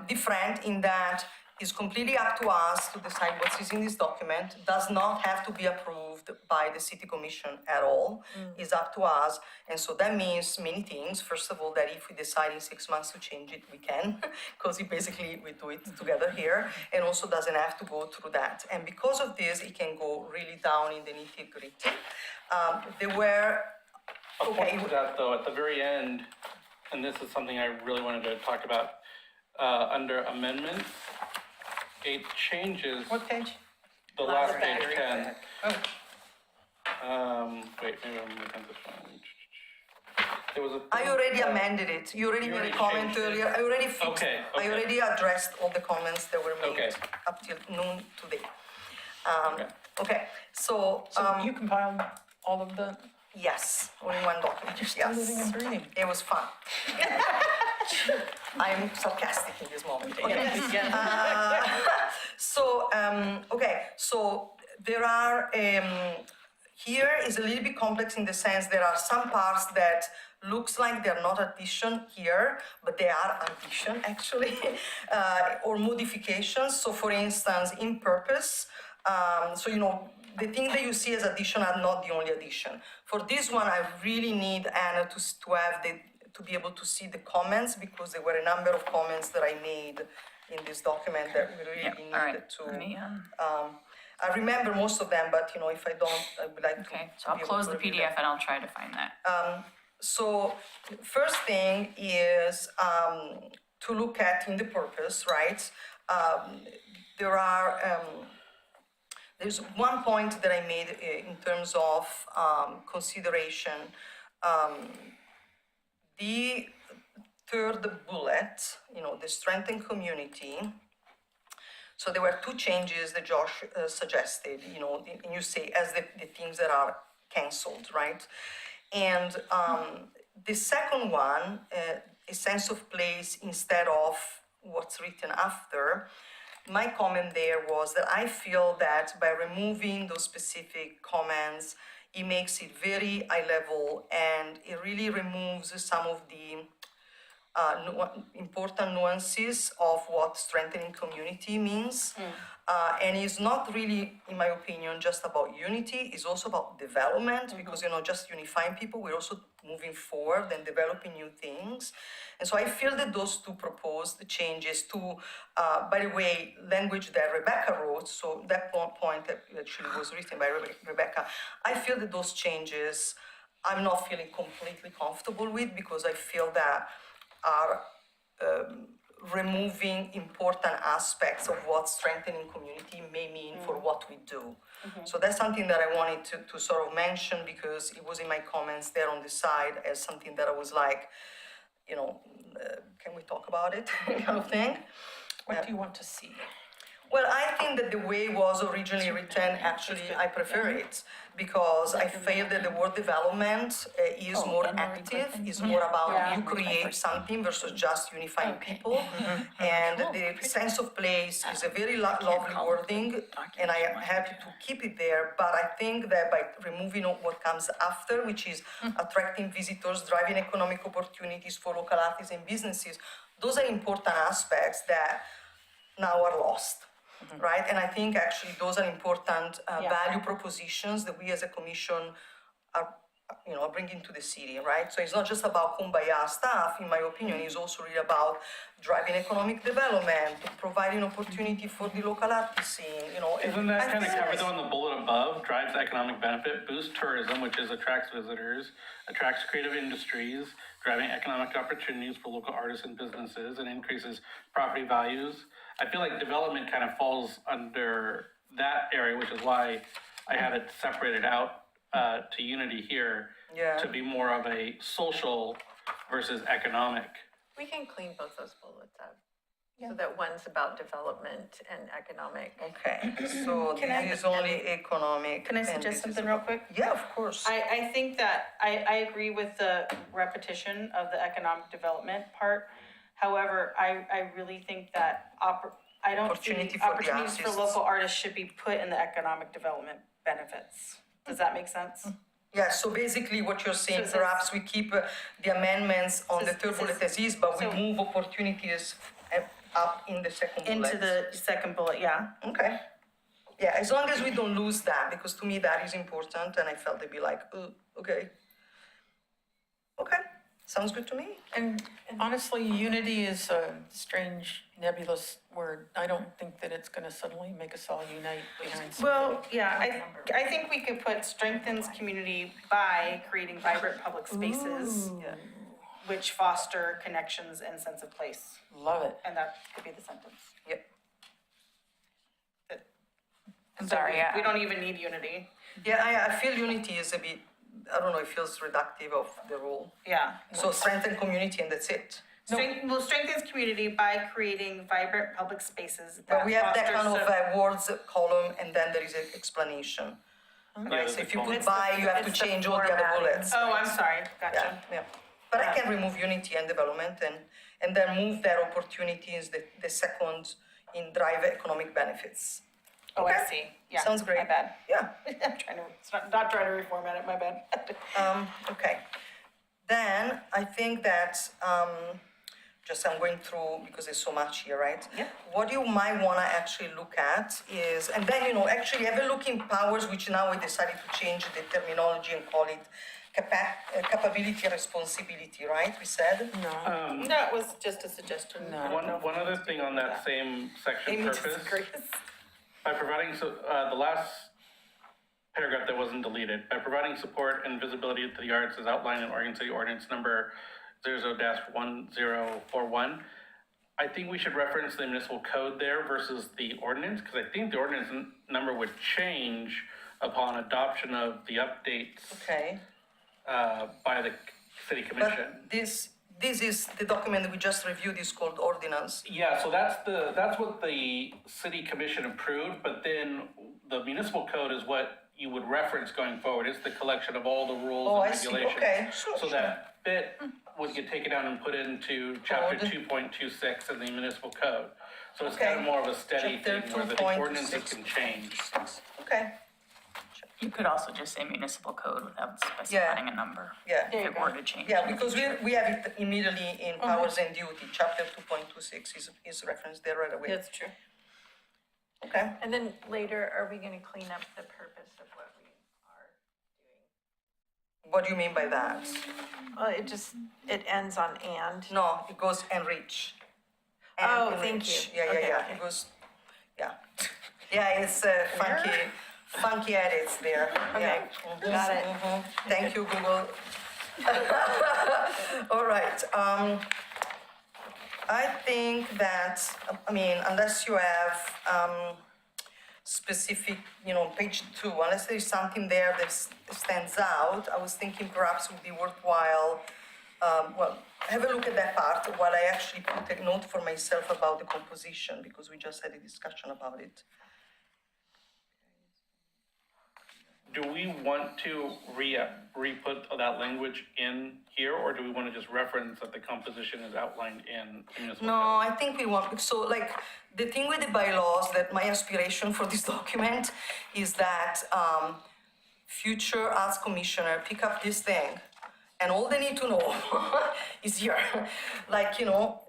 different in that it's completely up to us to decide what is in this document, does not have to be approved by the city commission at all. It's up to us, and so that means many things. First of all, that if we decide in 6 months to change it, we can, because basically we do it together here, and also doesn't have to go through that. And because of this, it can go really down in the nitty-gritty. There were, A point okay, to that, though, at the very end, and this is something I really wanted to talk about, under amendments, it changes What page? the last page, battery 10. Oh, Wait, maybe I'm looking at this one. There was a. I already amended it. You already You made a already comment changed it. earlier. I already fixed. Okay, I okay. already addressed all the comments that were made Okay. up till noon today. Okay. Okay, so, so you compiled all of the, yes, only one document, you're still living and yes. breathing. It was fun. I'm sarcastic in this moment. Okay. So, okay, so there are, here is a little bit complex in the sense there are some parts that looks like they're not addition here, but they are addition actually, or modifications. So for instance, in purpose, so you know, the thing that you see as addition are not the only addition. For this one, I really need Anna to be able to see the comments, because there were a number of comments that I made in this document that we really Yeah, all right. needed to. Let me, I remember most of them, but you know, if I don't, I would like to. okay, to so I'll be able close to the review PDF them. and I'll try to find that. So, first thing is to look at in the purpose, right? There's one point that I made in terms of consideration. The third bullet, you know, the strengthen community. So there were two changes that Josh suggested, you know, and you say as the things that are canceled, right? And the second one, a sense of place instead of what's written after, my comment there was that I feel that by removing those specific comments, it makes it very high level and it really removes some of the important nuances of what strengthening community means. And it's not really, in my opinion, just about unity, it's also about development, because, you know, just unifying people, we're also moving forward and developing new things. And so I feel that those two proposed changes to, by the way, language that Rebecca wrote, so that point that actually was written by Rebecca, I feel that those changes I'm not feeling completely comfortable with, because I feel that are removing important aspects of what strengthening community may mean for what we do. So that's something that I wanted to sort of mention, because it was in my comments there on the side as something that I was like, you know, can we talk about it kind of thing. What do you want to see? Well, I think that the way it was originally written, actually, I prefer it, because I feel that the word development is more and active, recruitment. is more about Yeah. you create something versus just unifying people. And the sense of place is a very lovely wording, and I am happy to keep it there, but I think that by removing what comes after, which is attracting visitors, driving economic opportunities for local artists and businesses, those are important aspects that now are lost, right? And I think actually those are important value propositions that we as a commission are, are bringing to the city, right? So it's not just about kumbaya stuff, in my opinion, it's also really about driving economic development, providing opportunity for the local artist scene, Isn't that kind of feel covered like- on the bullet above? Drives economic benefit, boosts tourism, which is attracts visitors, attracts creative industries, driving economic opportunities for local artists and businesses, and increases property values. I feel like development kind of falls under that area, which is why I had it separated out to Unity here Yeah. to be more of a social versus economic. We can clean both those bullets up. So that one's about development and economic. Okay, so this is only economic. Can I and suggest this is something about- real quick? Yeah, of course. I think that I agree with the repetition of the economic development part. However, I really think that I don't see Opportunity for the opportunities for artists. local artists should be put in the economic development benefits. Does that make sense? Yeah, so basically what you're saying, So it says- perhaps we keep the amendments on the Says- third bullet says- as is, but we so- move opportunities up in the second bullet. Into the second bullet, yeah. Okay. Yeah, as long as we don't lose that, because to me that is important, and I felt they'd be like, okay. Okay, sounds good to me. And honestly, unity is a strange nebulous word. I don't think that it's gonna suddenly make us all unite behind something. Well, yeah, I think we could put strengthens community by creating vibrant public spaces, which foster connections and sense of place. Love it. And that could be the sentence. Yep. I'm sorry, We don't even need unity. Yeah, I feel unity is a bit, I don't know, it feels reductive of the rule. Yeah. So strengthen community and that's it. Strengthens community by creating vibrant public spaces But that we have that foster kind of so- words column and then there is an explanation. Right, there's so a if you column. put by, you have to it's the change all the other formatting. bullets. Oh, I'm sorry, Yeah, gotcha. yeah. But I can remove unity and development and then move that opportunities, the second in drive economic benefits. Oh, I Okay. see, yeah. Sounds great. My bad. Yeah, I'm trying to, it's not trying to reformat it, my bad. okay. Then I think that, just I'm going through because there's so much here, right? Yeah. What you might wanna actually look at is, and then, actually have a look in powers, which now we decided to change the terminology and call it capability and responsibility, right, we said? No, That was just a suggestion. No. I don't know if One we other need thing to on do that same section Amy purpose, disagrees. by providing, the last paragraph that wasn't deleted, by providing support and visibility to the arts as outlined in Oregon City Ordinance number 00-1041. I think we should reference the municipal code there versus the ordinance, because I think the ordinance number would change upon adoption of the updates Okay. by the city commission. But this is the document that we just reviewed, is called ordinance. Yeah, so that's what the city commission approved, but then the municipal code is what you would reference going forward. It's the collection of all the Oh, rules I and see, regulations. okay, sure, So that bit would get taken out and put into chapter Code. 2.26 in the municipal code. So it's Okay. kind of more of a steady Chapter thing where the 2.26. ordinances can change. Okay, You could also just say municipal code without specifying a number. yeah. If it were to change. Yeah, in the because future. we have it immediately in powers and duty, chapter 2.26 is referenced there right away. That's true. Okay, And then later, are we gonna clean up the purpose of what we are doing? what do you mean by that? Well, it ends on and. No, it goes enrich. Oh, And thank enrich. you. Yeah, Okay, yeah, okay. it goes, yeah. Yeah, it's funky edits there, yeah. Mhm, Got it. mhm. Thank you, Google. All right, I think that, unless you have, specific, page 2, unless there is something there that stands out, I was thinking perhaps it would be worthwhile well, have a look at that part while I actually put a note for myself about the composition, because we just had a discussion about it. Do we want to re-put that language in here, or do we want to just reference that the composition is outlined in municipal? No, I think we want, so like, the thing with the bylaws, that my aspiration for this document is that future arts commissioner pick up this thing, and all they need to know is here. Like,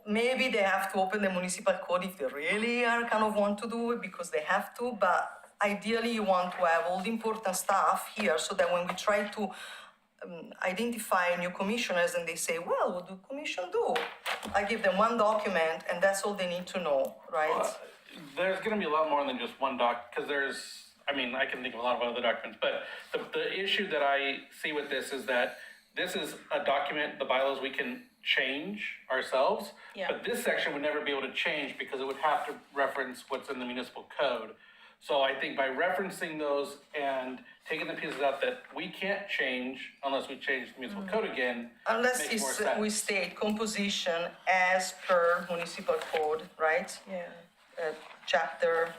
maybe they have to open the municipal code if they really are kind of want to do it, because they have to, but ideally you want to have all the important stuff here, so that when we try to identify new commissioners and they say, well, what do commission do? I give them one document and that's all they need to know, right? There's gonna be a lot more than just one because I can think of a lot of other documents, but the issue that I see with this is that this is a document, the bylaws we can change ourselves, but this section would never be able to change because it would have to reference what's in the municipal code. So I think by referencing those and taking the pieces out that we can't change unless we change the municipal code again, Unless makes more sense. we state composition as per municipal code, right? Yeah. Chapter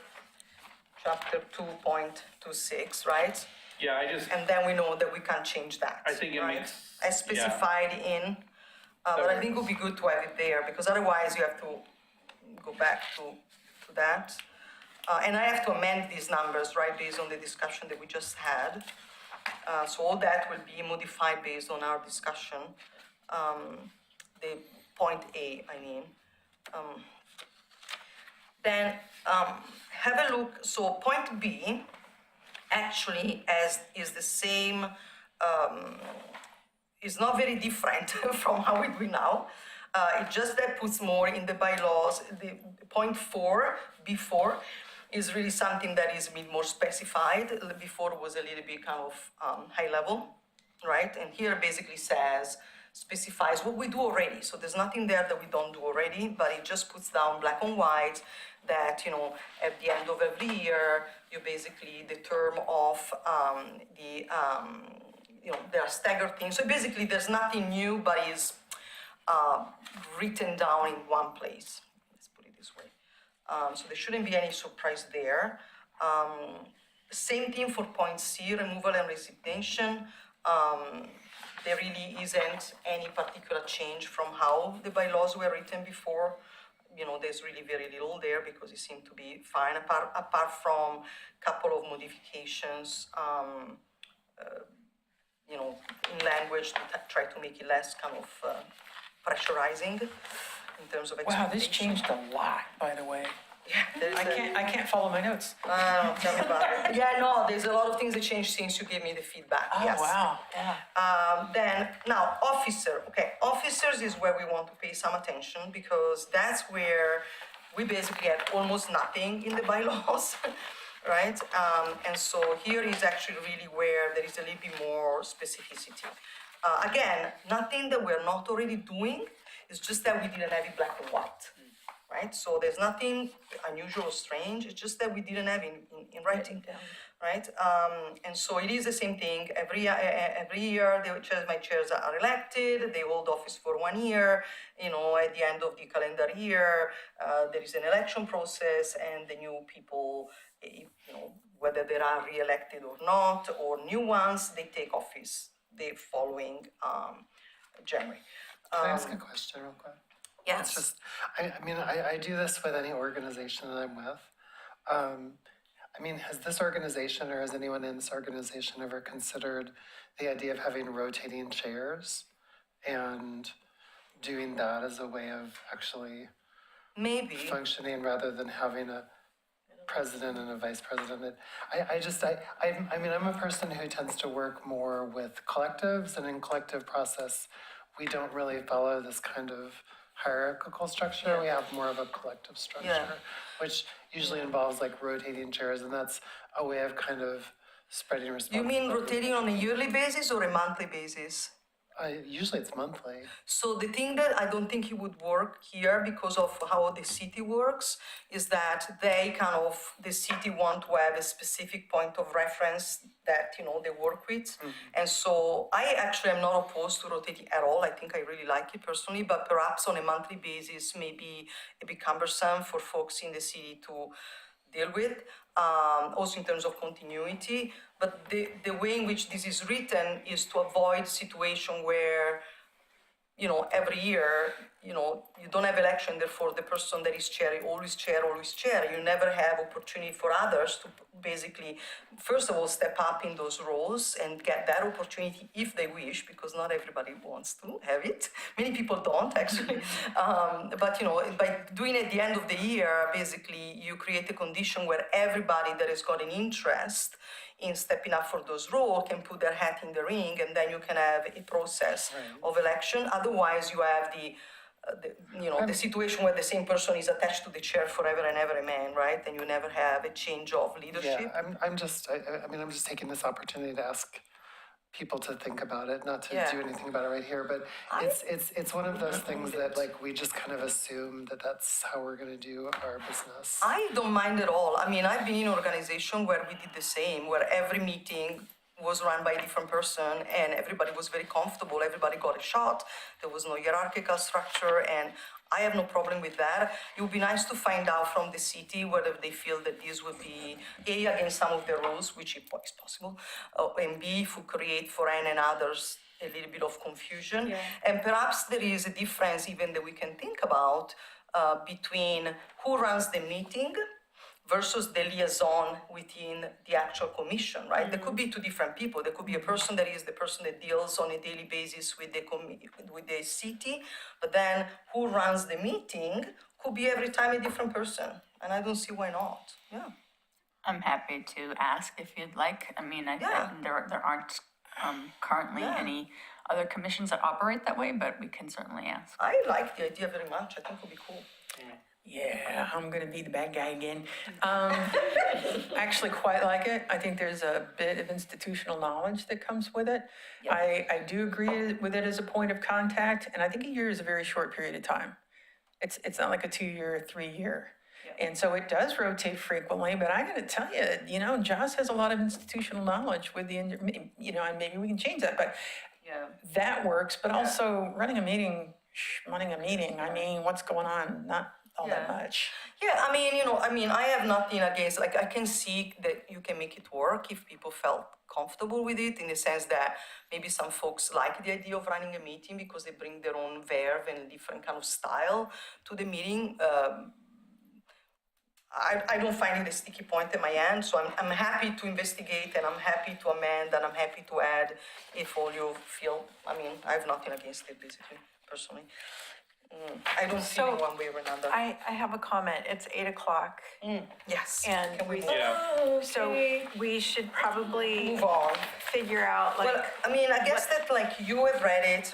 2.26, right? Yeah, And then we know that we can't change that. I think it right? makes- As specified in, but I think it would be good to have it there, because otherwise you have to go back to that. And I have to amend these numbers, right, based on the discussion that we just had. So all that will be modified based on our discussion. The point A, I mean. Then have a look, so point B actually is the same, is not very different from how we do now. It just that puts more in the bylaws. The point 4, before, is really something that is a bit more specified. Before was a little bit kind of high level, right? And here basically specifies what we do already. So there's nothing there that we don't do already, but it just puts down black and white that, at the end of every year, you basically, the term of there are staggered things. So basically there's nothing new, but is written down in one place. Let's put it this way. So there shouldn't be any surprise there. Same thing for point C, removal and resignation. There really isn't any particular change from how the bylaws were written before. There's really very little there because it seemed to be fine, apart from a couple of modifications, in language to try to make it less kind of pressurizing in terms of expectation. Wow, this changed a lot, by the way. Yeah, I can't follow my notes. Tell me about it. Yeah, no, there's a lot of things that changed since you gave me the feedback. Oh, Yes. wow, yeah. Then, now, officer. Okay, officers is where we want to pay some attention, because that's where we basically had almost nothing in the bylaws, right? And so here is actually really where there is a little bit more specificity. Again, nothing that we're not already doing, it's just that we didn't have it black and white. Right, so there's nothing unusual or strange. It's just that we didn't have in writing, right? And so it is the same thing. Every year, my chairs are elected. They hold office for 1 year. At the end of the calendar year, there is an election process, and the new people, whether they are re-elected or not, or new ones, they take office the following January. Can I ask a question real quick? Yes. It's just, I do this with any organization that I'm with. Has this organization or has anyone in this organization ever considered the idea of having rotating chairs and doing that as a way of actually Maybe. functioning rather than having a president and a vice president? I'm a person who tends to work more with collectives, and in collective process, we don't really follow this kind of hierarchical structure. We have more of a collective structure, which usually involves like rotating chairs, and that's a way of kind of spreading You responsibility. mean rotating on a yearly basis or a monthly basis? Usually it's monthly. So the thing that I don't think it would work here because of how the city works is that the city want to have a specific point of reference that, they work with. And so I actually am not opposed to rotating at all. I think I really like it personally, but perhaps on a monthly basis, maybe a bit cumbersome for folks in the city to deal with, also in terms of continuity. But the way in which this is written is to avoid situation where, every year, you don't have election, therefore the person that is chair, always chair. You never have opportunity for others to basically, first of all, step up in those roles and get that opportunity if they wish, because not everybody wants to have it. Many people don't, actually. But, by doing it at the end of the year, basically, you create a condition where everybody that has got an interest in stepping up for those roles can put their hat in the ring, and then you can have a process of election. Otherwise, you have the situation where the same person is attached to the chair forever and ever, amen, right? And you never have a change of leadership. Yeah, I'm just taking this opportunity to ask people to think about it, not to do anything about it right here, but it's one of those things that we just kind of assume that that's how we're going to do our business. I don't mind at all. I mean, I've been in an organization where we did the same, where every meeting was run by a different person and everybody was very comfortable. Everybody got a shot. There was no hierarchical structure, and I have no problem with that. It would be nice to find out from the city whether they feel that this would be A, against some of the rules, which is possible, and B, if we create for N and others a little bit of confusion. Yeah. And perhaps there is a difference even that we can think about between who runs the meeting versus the liaison within the actual commission, right? There could be two different people. There could be a person that is the person that deals on a daily basis with the city, but then who runs the meeting could be every time a different person, and I don't see why not. Yeah. I'm happy to ask if you'd like. I mean, Yeah. there aren't currently any other commissions that operate that way, but we can certainly ask. I like the idea very much. I think it would be cool. Yeah, I'm gonna be the bad guy again. Actually quite like it. I think there's a bit of institutional knowledge that comes with it. I do agree with it as a point of contact, and I think a year is a very short period of time. It's not like a 2-year, 3-year. And so it does rotate frequently, but I gotta tell you, Joss has a lot of institutional knowledge with and maybe we can change that, but that works, but also running a meeting, I mean, what's going on? Not all that much. Yeah, I have nothing against, I can see that you can make it work if people felt comfortable with it, in the sense that maybe some folks like the idea of running a meeting because they bring their own verve and a different kind of style to the meeting. I don't find it a sticky point at my end, so I'm happy to investigate, and I'm happy to amend, and I'm happy to add if all you feel. I have nothing against it, basically, personally. I don't feel one way or another. I have a comment. It's 8:00. Yes. And Can we so we should probably move on? figure out Well, I guess that you have read it,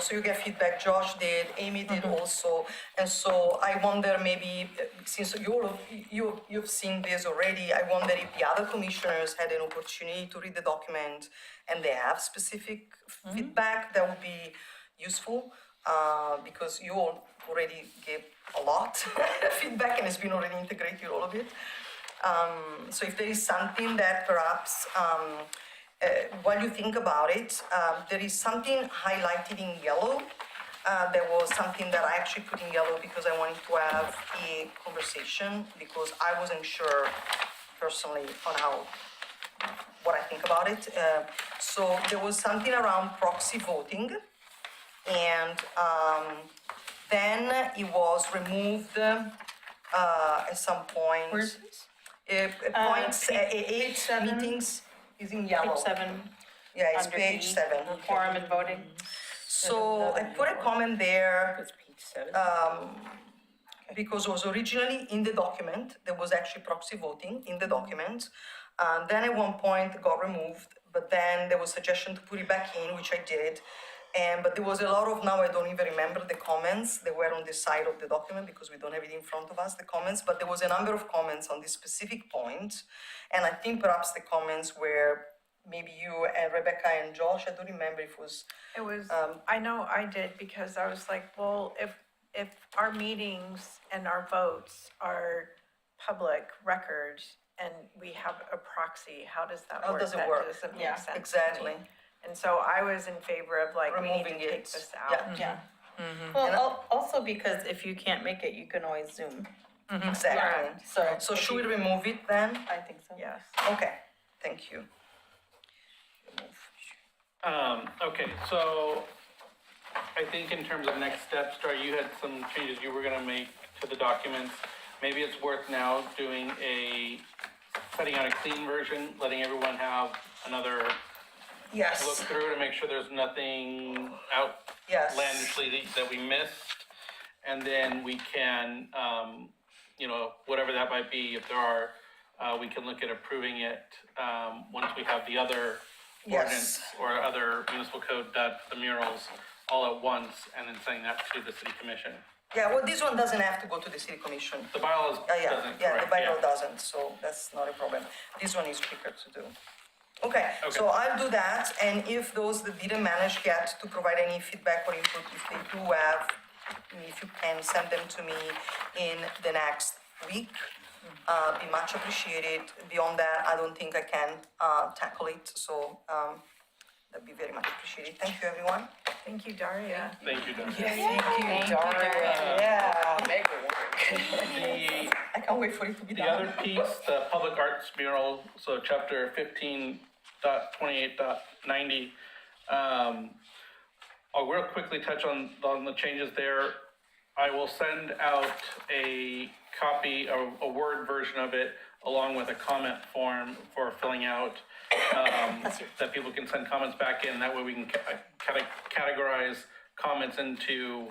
so you get feedback. Josh did, Amy did also, and so I wonder maybe since you've seen this already, I wonder if the other commissioners had an opportunity to read the document and they have specific feedback that would be useful, because you all already gave a lot of feedback and it's been already integrated, all of it. So if there is something that perhaps while you think about it, there is something highlighted in yellow. There was something that I actually put in yellow because I wanted to have a conversation, because I wasn't sure personally on what I think about it. So there was something around proxy voting, and then it was removed at some point. Where's this? Points, eight meetings is in yellow. Page 7. Yeah, it's under page B, 7. Quorum and voting. So I put a comment there It's page 7. because it was originally in the document. There was actually proxy voting in the document. Then at one point it got removed, but then there was suggestion to put it back in, which I did. But there was a lot of, now I don't even remember the comments. They were on the side of the document because we don't have it in front of us, the comments. But there was a number of comments on this specific point. And I think perhaps the comments were maybe you and Rebecca and Josh, I don't remember if it was, It was, I know I did, because I was like, well, if our meetings and our votes are public records and we have a proxy, how does that How work? does it That work? doesn't make Yeah, sense to me. exactly. And so I was in favor of like, we need Removing to take it. this Yeah. out. Yeah. Well, also because if you can't make it, you can always Zoom. Exactly. So should we remove it then? I think so. Yes. Okay, thank you. Okay, so I think in terms of next steps, Dar, you had some changes you were gonna make to the documents. Maybe it's worth now doing setting out a clean version, letting everyone have another look Yes, through to make sure there's nothing yes. outlandishly that we missed. And then we can, whatever that might be, if there are, we can look at approving it, once we have the other ordinance Yes. or other municipal code, that the murals all at once, and then sending that to the city commission. Yeah, well, this one doesn't have to go to the city commission. The bylaws Yeah, doesn't, yeah, the correct, bylaw yeah. doesn't, so that's not a problem. This one is quicker to do. Okay, so Okay. I'll do that, and if those that didn't manage yet to provide any feedback or input, if they do have, if you can send them to me in the next week, be much appreciated. Beyond that, I don't think I can tackle it, so that'd be very much appreciated. Thank you, everyone. Thank you, Daria. Thank you, Don. Thank you, Daria. Yeah, Make it work. I can't wait for it to be The done. other piece, the public arts mural, so chapter 15.28.90. I'll real quickly touch on the changes there. I will send out a copy, a Word version of it, along with a comment form for filling out, that people can send comments back in. That way we can categorize comments into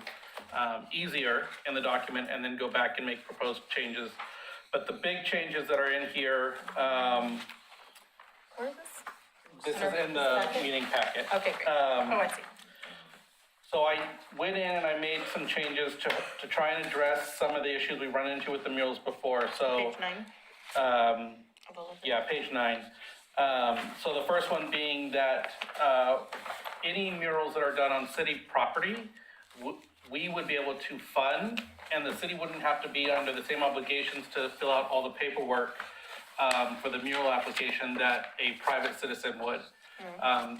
easier in the document, and then go back and make proposed changes. But the big changes that are in here, Where is this? this is in the meeting packet. Okay, great. I see. So I went in and I made some changes to try and address some of the issues we run into with the murals before, so. Page 9. Yeah, page 9. So the first one being that, any murals that are done on city property, we would be able to fund, and the city wouldn't have to be under the same obligations to fill out all the paperwork, for the mural application that a private citizen would.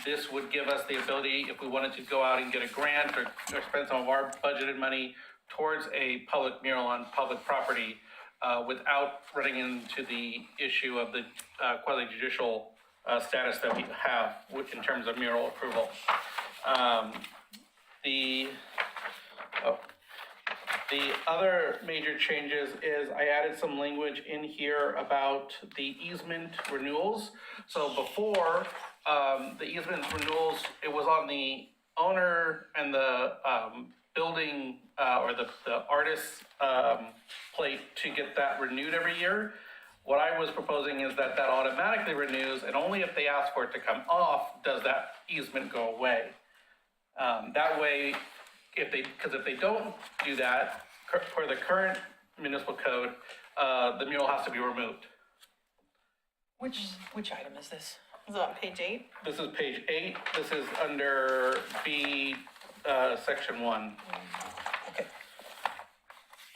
This would give us the ability, if we wanted to go out and get a grant or spend some of our budgeted money towards a public mural on public property, without running into the issue of the quasi-judicial status that we have in terms of mural approval. The other major changes is I added some language in here about the easement renewals. So before, the easement renewals, it was on the owner and the building or the artist's plate to get that renewed every year. What I was proposing is that automatically renews, and only if they ask for it to come off does that easement go away. That way, if they don't do that, for the current municipal code, the mural has to be removed. Which item is this? Is it on page 8? This is page 8, this is under B, section 1. Okay.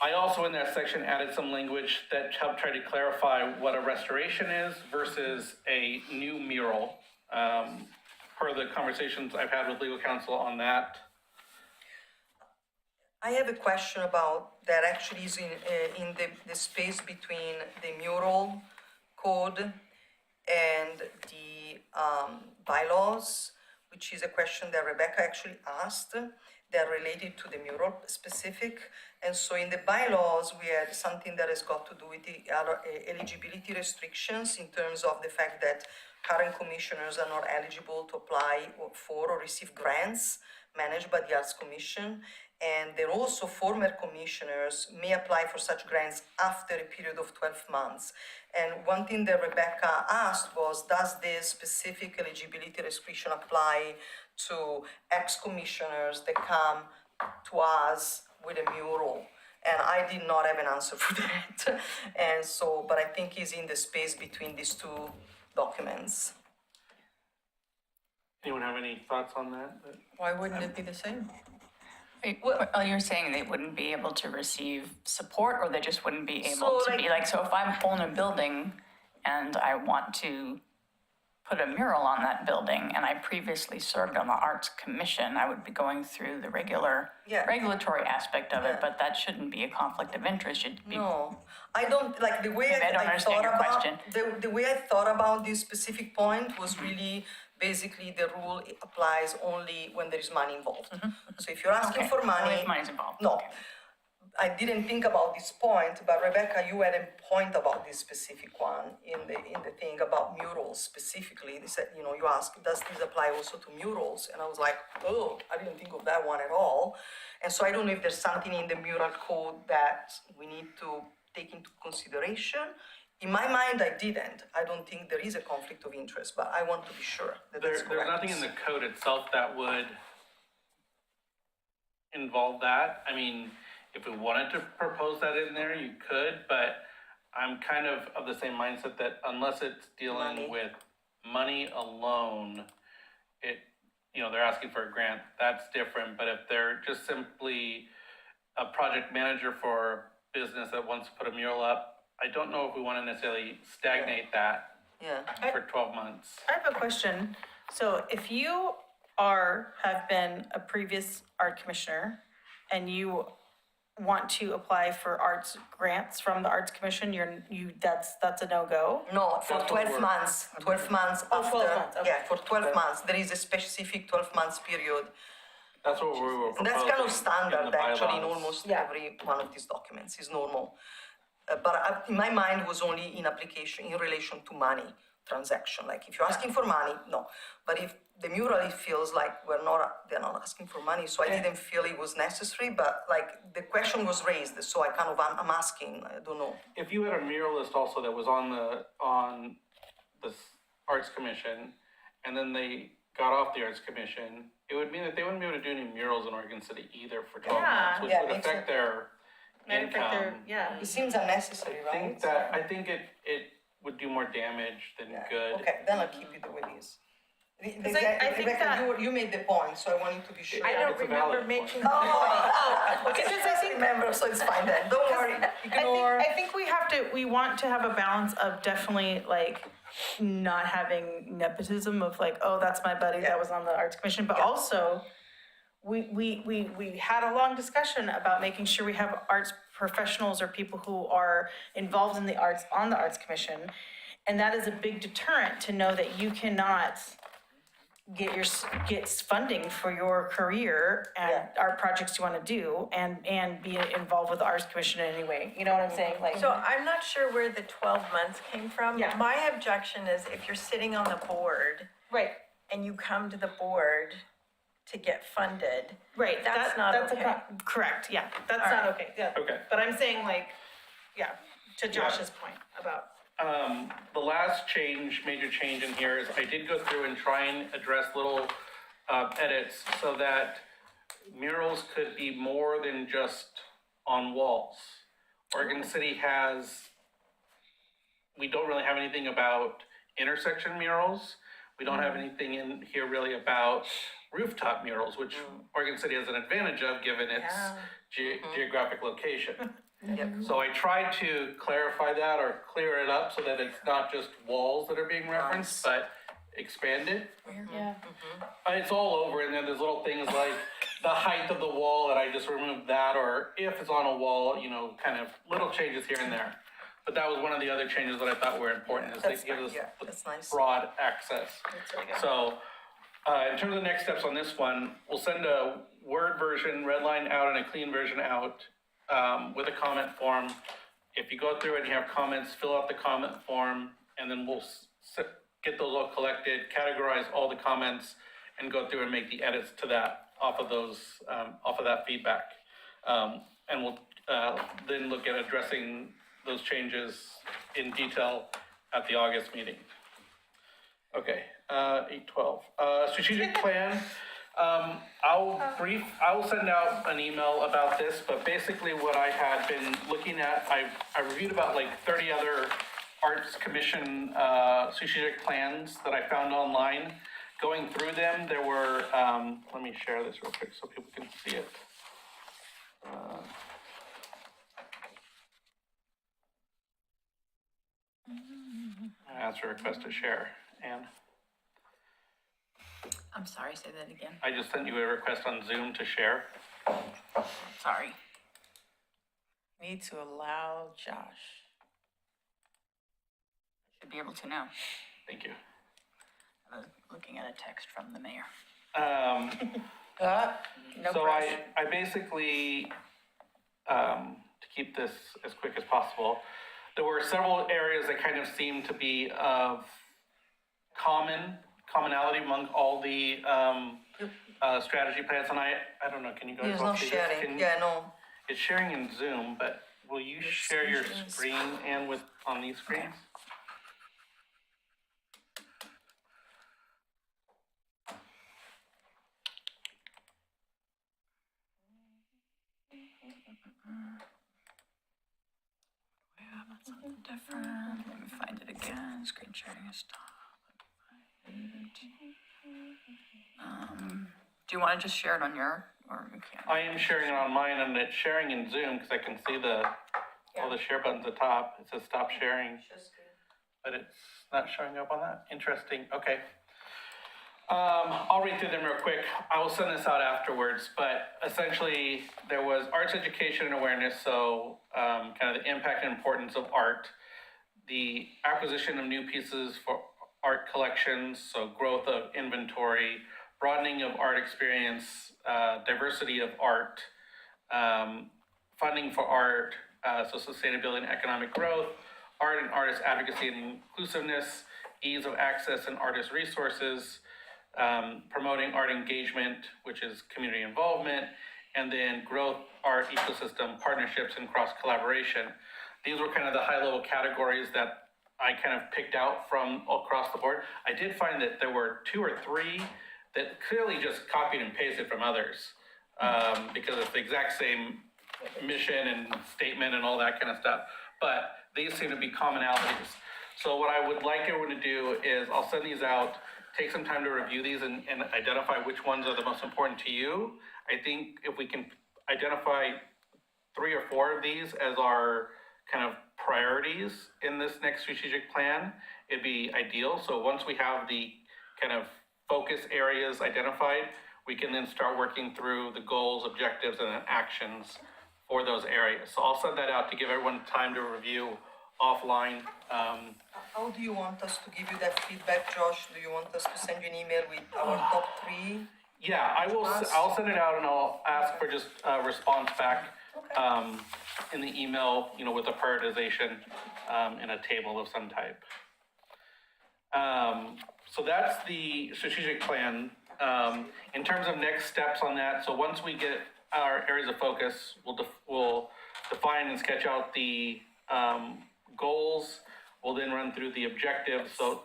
I also in that section added some language that helped try to clarify what a restoration is versus a new mural. Per the conversations I've had with legal counsel on that. I have a question about that actually is in the space between the mural code and the bylaws, which is a question that Rebecca actually asked that related to the mural specific. And so in the bylaws, we had something that has got to do with the other eligibility restrictions in terms of the fact that current commissioners are not eligible to apply for or receive grants managed by the Arts Commission. And there are also former commissioners may apply for such grants after a period of 12 months. And one thing that Rebecca asked was, does this specific eligibility restriction apply to ex-commissioners that come to us with a mural? And I did not have an answer for that. And so, but I think it's in the space between these two documents. Anyone have any thoughts on that? Why wouldn't it be the same? Well, you're saying they wouldn't be able to receive support, or they just wouldn't be able So, to be like, so if I own a building and I want to put a mural on that building, and I previously served on the Arts Commission, I would be going through the Yeah. regulatory aspect of Yeah. it, but that shouldn't be a conflict of interest, should be. No, I don't, like, the way I don't I understand thought your about, question. the way I thought about this specific point was really, basically, the rule applies only when there is money involved. So if you're asking Okay, for only money. if money's involved, No. okay. I didn't think about this point, but Rebecca, you had a point about this specific one in the thing about murals specifically. They said, you asked, does this apply also to murals? And I was like, oh, I didn't think of that one at all. And so I don't know if there's something in the mural code that we need to take into consideration. In my mind, I didn't. I don't think there is a conflict of interest, but I want to be sure that that's correct. There's nothing in the code itself that would involve that. I mean, if we wanted to propose that in there, you could, but I'm kind of the same mindset that unless it's dealing Money. with money alone, they're asking for a grant, that's different. But if they're just simply a project manager for a business that wants to put a mural up, I don't know if we want to necessarily stagnate that Yeah. for 12 months. I have a question. So if you have been a previous art commissioner and you want to apply for arts grants from the Arts Commission, that's a no-go? No, for That's what 12 we're- months, 12 months Oh, after. 12 months, okay. Yeah, for 12 months. There is a specific 12 months period. That's what we were And proposing. that's kind of in standard, the actually, in bylaws. almost Yeah. every one of these documents, is normal. In my mind, it was only in application, in relation to money transaction. Like, if you're asking for money, no. But if the mural, it feels like they're not asking for money, so I didn't feel it was necessary, but like, the question was raised, so I'm asking, I don't know. If you had a muralist also that was on the Arts Commission, and then they got off the Arts Commission, it would mean that they wouldn't be able to do any murals in Oregon City either for 12 Yeah. months, which Yeah, would makes affect their income. Yeah. It seems unnecessary, I think right? I think it would do more damage than Yeah. good. Okay, then I'll keep it the way it is. I think Rebecca, that- you made the point, so I wanted to be sure. I don't It's a remember valid point. making. Because I remember, so it's fine then, don't worry, ignore. I think we want to have a balance of definitely like not having nepotism of like, oh, that's my buddy that was on the Arts Commission, but also we had a long discussion about making sure we have arts professionals or people who are involved in the arts on the Arts Commission. And that is a big deterrent to know that you cannot get funding for your career and Yeah. art projects you want to do and be involved with the Arts Commission in any way. You know what I'm saying? Like, So I'm not sure where the 12 months came from. Yeah. My objection is if you're sitting on the board right, and you come to the board to get funded. right. That's not okay. Correct, yeah, that's All not right. okay, yeah. Okay. But I'm saying like, yeah, to Josh's point about. The last major change in here is I did go through and try and address little edits so that murals could be more than just on walls. Oregon City we don't really have anything about intersection murals. We don't have anything in here really about rooftop murals, which Oregon City has an advantage of given its geographic location. So I tried to clarify that or clear it up so that it's not just walls that are being referenced, but expanded. Yeah. It's all over, and then there's little things like the height of the wall that I just removed that, or if it's on a wall, kind of little changes here and there. But that was one of the other changes that I thought were important, is That's they give fine, us yeah, that's nice. broad access. So, in terms of the next steps on this one, we'll send a Word version, red line out, and a clean version out with a comment form. If you go through and you have comments, fill out the comment form, and then we'll get those all collected, categorize all the comments, and go through and make the edits to that off of that feedback. And we'll then look at addressing those changes in detail at the August meeting. Okay, 8:12. Strategic plan. I will send out an email about this, but basically what I had been looking at, I reviewed about like 30 other Arts Commission strategic plans that I found online. going through them, there were, let me share this real quick so people can see it. That's a request to share, Anne. I'm sorry, say that again. I just sent you a request on Zoom to share. Sorry. Need to allow Josh. Should be able to know. Thank you. I was looking at a text from the mayor. No So pressure. I basically, to keep this as quick as possible, there were several areas that kind of seemed to be of commonality among all the strategy plans, and I don't know, can you guys It's all not see this? sharing, yeah, no. It's sharing in Zoom, but will you share your screen and on these screens? Yeah, that's something different. Let me find it again. Screen sharing is stopped. Do you want to just share it on your, or you can't? I am sharing it on mine, and it's sharing in Zoom, because I can see all the share buttons at the top. It says stop sharing, but it's not showing up on that. Interesting, okay. I'll read through them real quick. I will send this out afterwards, but essentially there was arts education and awareness, so kind of the impact and importance of art, the acquisition of new pieces for art collections, so growth of inventory, broadening of art experience, diversity of art, funding for art, so sustainability and economic growth, art and artist advocacy and inclusiveness, ease of access and artist resources, promoting art engagement, which is community involvement, and then growth, art ecosystem, partnerships, and cross-collaboration. These were kind of the high-level categories that I kind of picked out from across the board. I did find that there were 2 or 3 that clearly just copied and pasted from others, because it's the exact same mission and statement and all that kind of stuff. But these seem to be commonalities. So what I would like everyone to do is I'll send these out, take some time to review these and identify which ones are the most important to you. I think if we can identify 3 or 4 of these as our kind of priorities in this next strategic plan, it'd be ideal. So once we have the kind of focus areas identified, we can then start working through the goals, objectives, and then actions for those areas. So I'll send that out to give everyone time to review offline. How do you want us to give you that feedback, Josh? Do you want us to send you an email with our top 3? Yeah, I'll send it out and I'll ask for just a response back in the email, with a prioritization in a table of some type. So that's the strategic plan. In terms of next steps on that, so once we get our areas of focus, we'll define and sketch out the goals. We'll then run through the objectives. So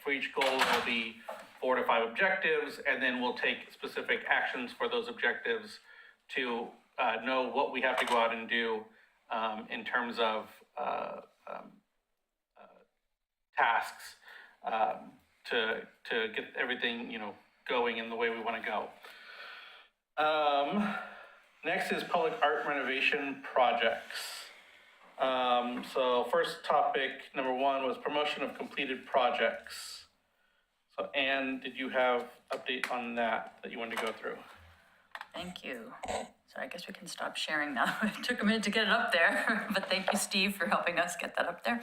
for each goal, there'll be 4 to 5 objectives, and then we'll take specific actions for those objectives to know what we have to go out and do in terms of tasks to get everything, going in the way we want to go. Next is public art renovation projects. So first topic, number 1, was promotion of completed projects. So Anne, did you have update on that you wanted to go through? Thank you. So I guess we can stop sharing now. It took a minute to get it up there, but thank you, Steve, for helping us get that up there.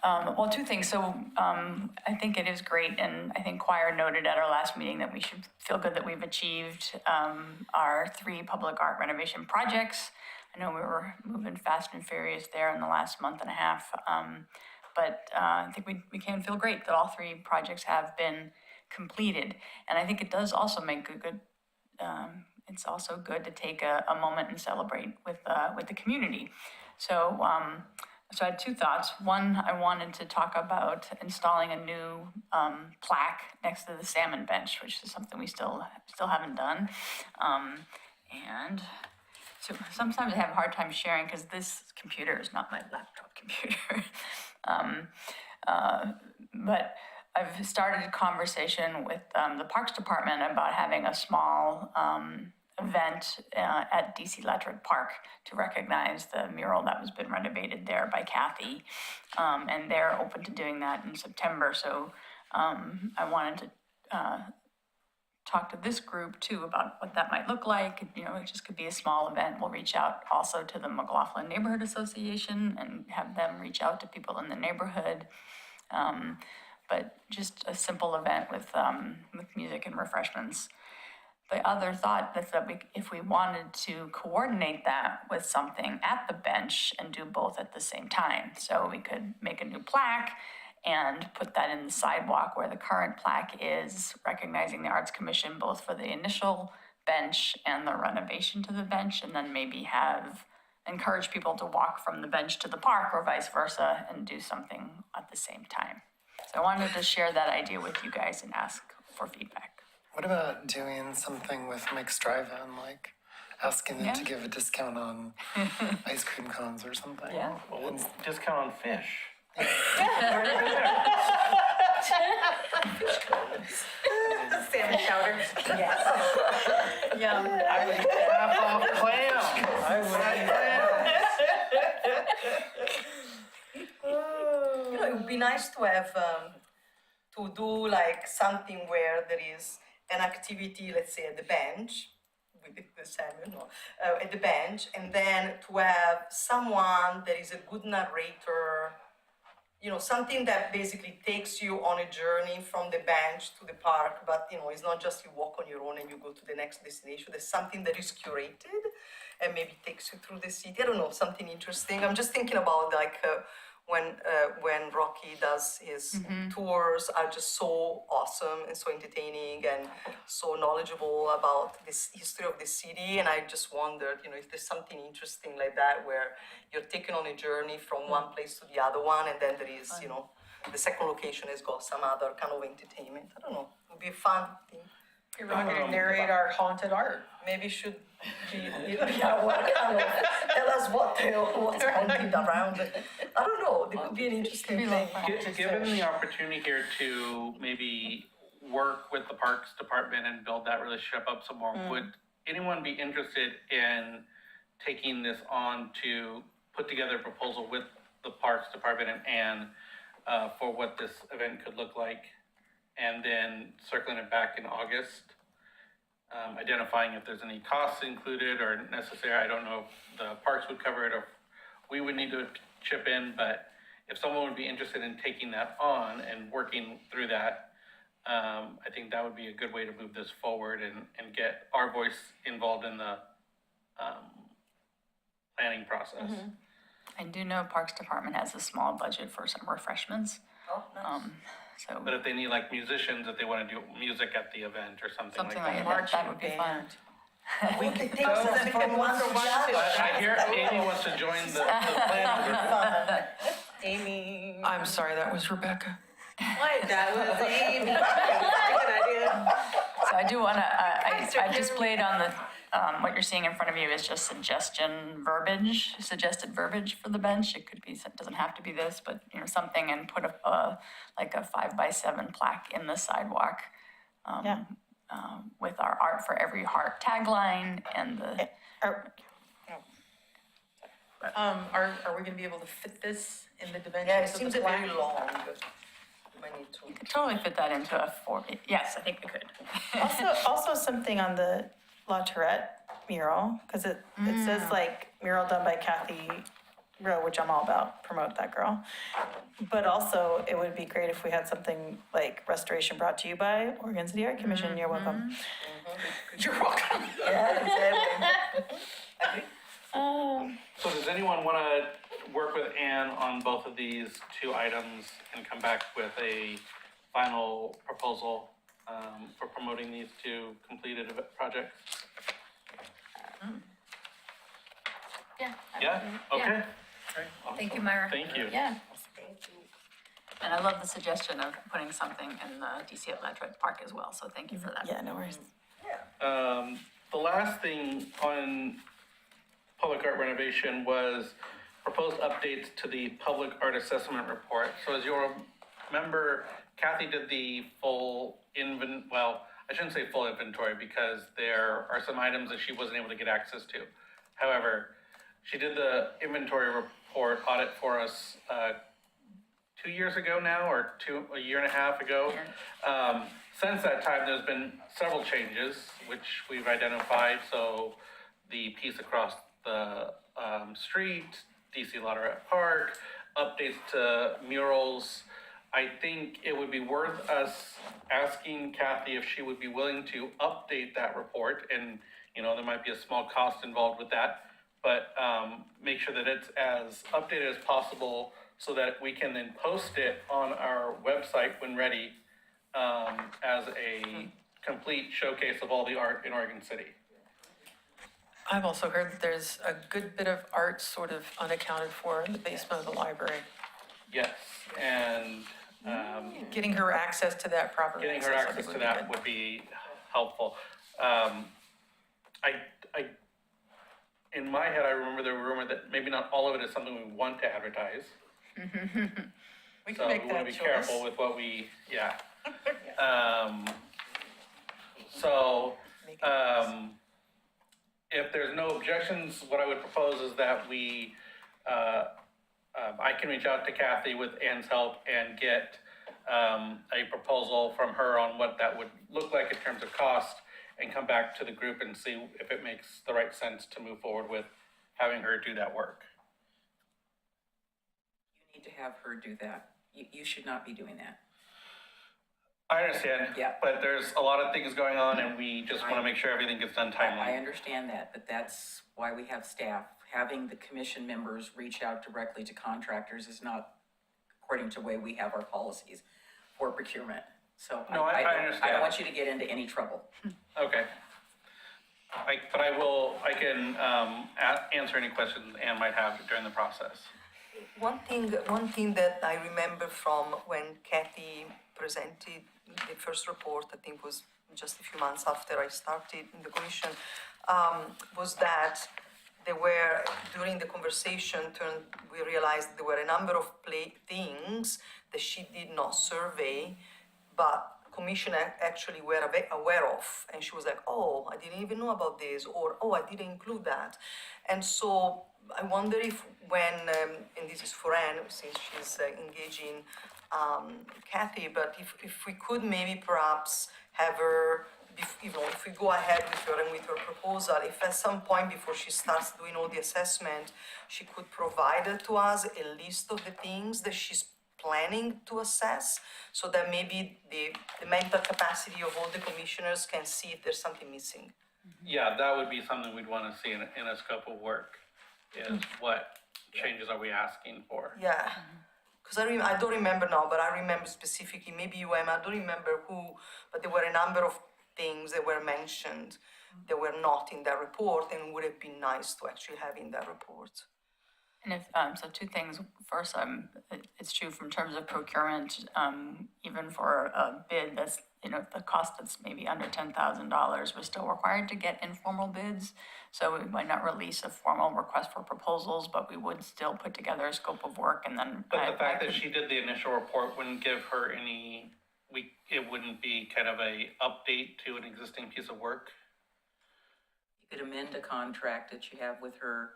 Well, 2 things. So I think it is great, and I think Choir noted at our last meeting that we should feel good that we've achieved our 3 public art renovation projects. I know we were moving fast and furious there in the last month and a half, but I think we can feel great that all 3 projects have been completed. And I think it does also make it's also good to take a moment and celebrate with the community. So I had 2 thoughts. One, I wanted to talk about installing a new plaque next to the Salmon bench, which is something we still haven't done. And So sometimes I have a hard time sharing because this computer is not my laptop computer. But I've started a conversation with the Parks Department about having a small event at DC Latourette Park to recognize the mural that was been renovated there by Kathy. And they're open to doing that in September. So I wanted to talk to this group too about what that might look like. You know, it just could be a small event. We'll reach out also to the McLaughlin Neighborhood Association and have them reach out to people in the neighborhood. But just a simple event with music and refreshments. The other thought is that if we wanted to coordinate that with something at the bench and do both at the same time. So we could make a new plaque and put that in the sidewalk where the current plaque is, recognizing the Arts Commission both for the initial bench and the renovation to the bench, and then maybe encourage people to walk from the bench to the park or vice versa and do something at the same time. So I wanted to share that idea with you guys and ask for feedback. What about doing something with Mike's Drive-In, like asking them to give a discount on ice cream cones or something? Yeah. Well, what's discount on fish? Salmon chowder. Yeah. I would half off clam. I would. You know, it would be nice to have, to do like something where there is an activity, let's say at the bench, with the salmon, at the bench, and then to have someone that is a good narrator, you know, something that basically takes you on a journey from the bench to the park, but you know, it's not just you walk on your own and you go to the next destination. There's something that is curated and maybe takes you through the city. I don't know, something interesting. I'm just thinking about like when Rocky does his tours are just so awesome and so entertaining and so knowledgeable about this history of the city. And I just wondered, you know, if there's something interesting like that where you're taken on a journey from one place to the other one, and then there is, you know, the second location has got some other kind of entertainment. I don't know. It would be a fun thing. You're going to narrate our haunted art. Maybe should be, yeah, what kind of, tell us what's haunted around it. I don't know, it could be an interesting thing. Given the opportunity here to maybe work with the Parks Department and build that relationship up some more, would anyone be interested in taking this on to put together a proposal with the Parks Department and Anne for what this event could look like, and then circling it back in August? Identifying if there's any costs included or necessary. I don't know if the parks would cover it or if we would need to chip in, but if someone would be interested in taking that on and working through that, I think that would be a good way to move this forward and get our voice involved in the planning process. I do know Parks Department has a small budget for some refreshments. Oh, nice. So But if they need like musicians, if they want to do music at the event or something like something that. like that would be fun. We could take so that from one to the other. I hear Amy wants to join the planning group. Amy. I'm sorry, that was Rebecca. What? That was Amy. Good idea. So I do want to, I displayed on the, what you're seeing in front of you is just suggested verbiage for the bench. It could be, it doesn't have to be this, but you know, something, and put like a 5x7 plaque in the sidewalk. With our Art for Every Heart tagline and the, Are we gonna be able to fit this in the dimensions Yeah, it of the seems a very plaque? long, but we might need to. could totally fit that into a yes, I think we could. Also something on the Latourette mural, because it says like mural done by Kathy Rowe, which I'm all about, promote that girl. But also, it would be great if we had something like restoration brought to you by Oregon City Art Commission. You're welcome. You're welcome. Yeah, exactly. So does anyone want to work with Anne on both of these two items and come back with a final proposal for promoting these two completed projects? Yeah. Yeah, okay. Thank you, Myra. Thank you. Yeah. And I love the suggestion of putting something in the DC at Latourette Park as well, so thank you for that. Yeah, no worries. The last thing on public art renovation was proposed updates to the public art assessment report. So as you'll remember, Kathy did the full well, I shouldn't say full inventory because there are some items that she wasn't able to get access to. However, she did the inventory report audit for us 2 years ago now, or a year and a half ago. Since that time, there's been several changes, which we've identified. So the piece across the street, DC Latourette Park, updates to murals. I think it would be worth us asking Kathy if she would be willing to update that report, and, you know, there might be a small cost involved with that, but make sure that it's as updated as possible so that we can then post it on our website when ready, as a complete showcase of all the art in Oregon City. I've also heard that there's a good bit of art sort of unaccounted for in the basement of the library. Yes, and Getting her access to that proper. getting her I access think to would be that good. would be helpful. I, in my head, I remember the rumor that maybe not all of it is something we want to advertise. We So can we make want that to be choice. careful with what we, yeah. So, if there's no objections, what I would propose is that we, I can reach out to Kathy with Ann's help and get a proposal from her on what that would look like in terms of cost, and come back to the group and see if it makes the right sense to move forward with having her do that work. You need to have her do that. You should not be doing that. I understand. Yeah. But there's a lot of things going on, and we just want to make sure everything gets done I timely. understand that, but that's why we have staff. Having the commission members reach out directly to contractors is not according to the way we have our policies for procurement. So No, I I understand. don't want you to get into any trouble. Okay. But I can answer any questions Ann might have during the process. One thing that I remember from when Kathy presented the first report, I think was just a few months after I started in the commission, was that there were, during the conversation, we realized there were a number of things that she did not survey, but commissioner actually were aware of, and she was like, oh, I didn't even know about this, or oh, I didn't include that. And so I wonder if when, and this is for Anne, since she's engaging Kathy, but if we could maybe perhaps have her, if we go ahead with her and with her proposal, if at some point before she starts doing all the assessment, she could provide to us a list of the things that she's planning to assess, so that maybe the mental capacity of all the commissioners can see if there's something missing. Yeah, that would be something we'd want to see in a scope of work, is what changes are we asking for? Yeah, because I don't remember now, but I remember specifically, maybe you, Emma, I don't remember who, but there were a number of things that were mentioned that were not in that report, and would have been nice to actually have in that report. And if, so two things. First, it's true from terms of procurement, even for a bid that's, you know, the cost that's maybe under $10,000, we're still required to get informal bids. So we might not release a formal request for proposals, but we would still put together a scope of work, and then. But the fact that she did the initial report wouldn't give her any, it wouldn't be kind of a update to an existing piece of work? You could amend a contract that you have with her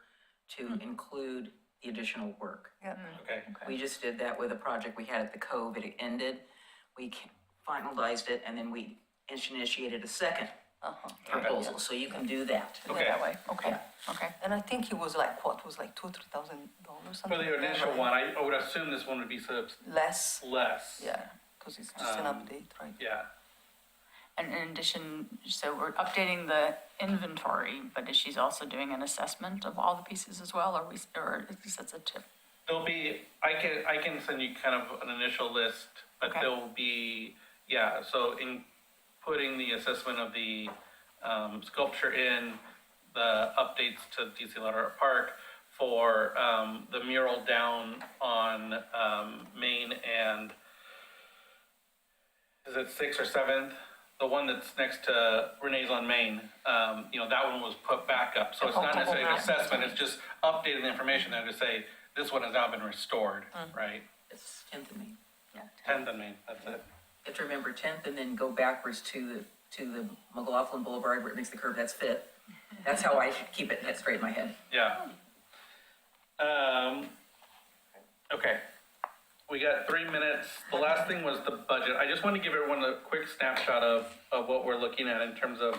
to include the additional work. Yeah. Okay. We just did that with a project we had at the Cove. It ended. We finalized it, and then we initiated a second proposal, so you can do that. Do it Okay. that way, okay, okay. And I think it was like, what, was like $2,000 or $3,000, something For the like that, initial right? one, I would assume this one would be sort of Less, less. yeah, because it's just an update, right? Yeah. And in addition, so we're updating the inventory, but is she's also doing an assessment of all the pieces as well, or is that a tip? There'll be, I can send you kind of an initial list, but Okay. there will be, yeah, so in putting the assessment of the sculpture in, the updates to DC Latourette Park, for the mural down on Main and, is it 6th or 7th? the one that's next to Renee's on Main, you know, that one was put back up. So it's not necessarily an assessment, it's just updating the information there to say, this one has now been restored, right? It's 10th and Main. 10th and Main, that's it. You have to remember 10th and then go backwards to the McLaughlin Boulevard where it makes the curve, that's 5th. That's how I should keep it straight in my head. Yeah. Okay. We got 3 minutes. The last thing was the budget. I just want to give everyone a quick snapshot of what we're looking at in terms of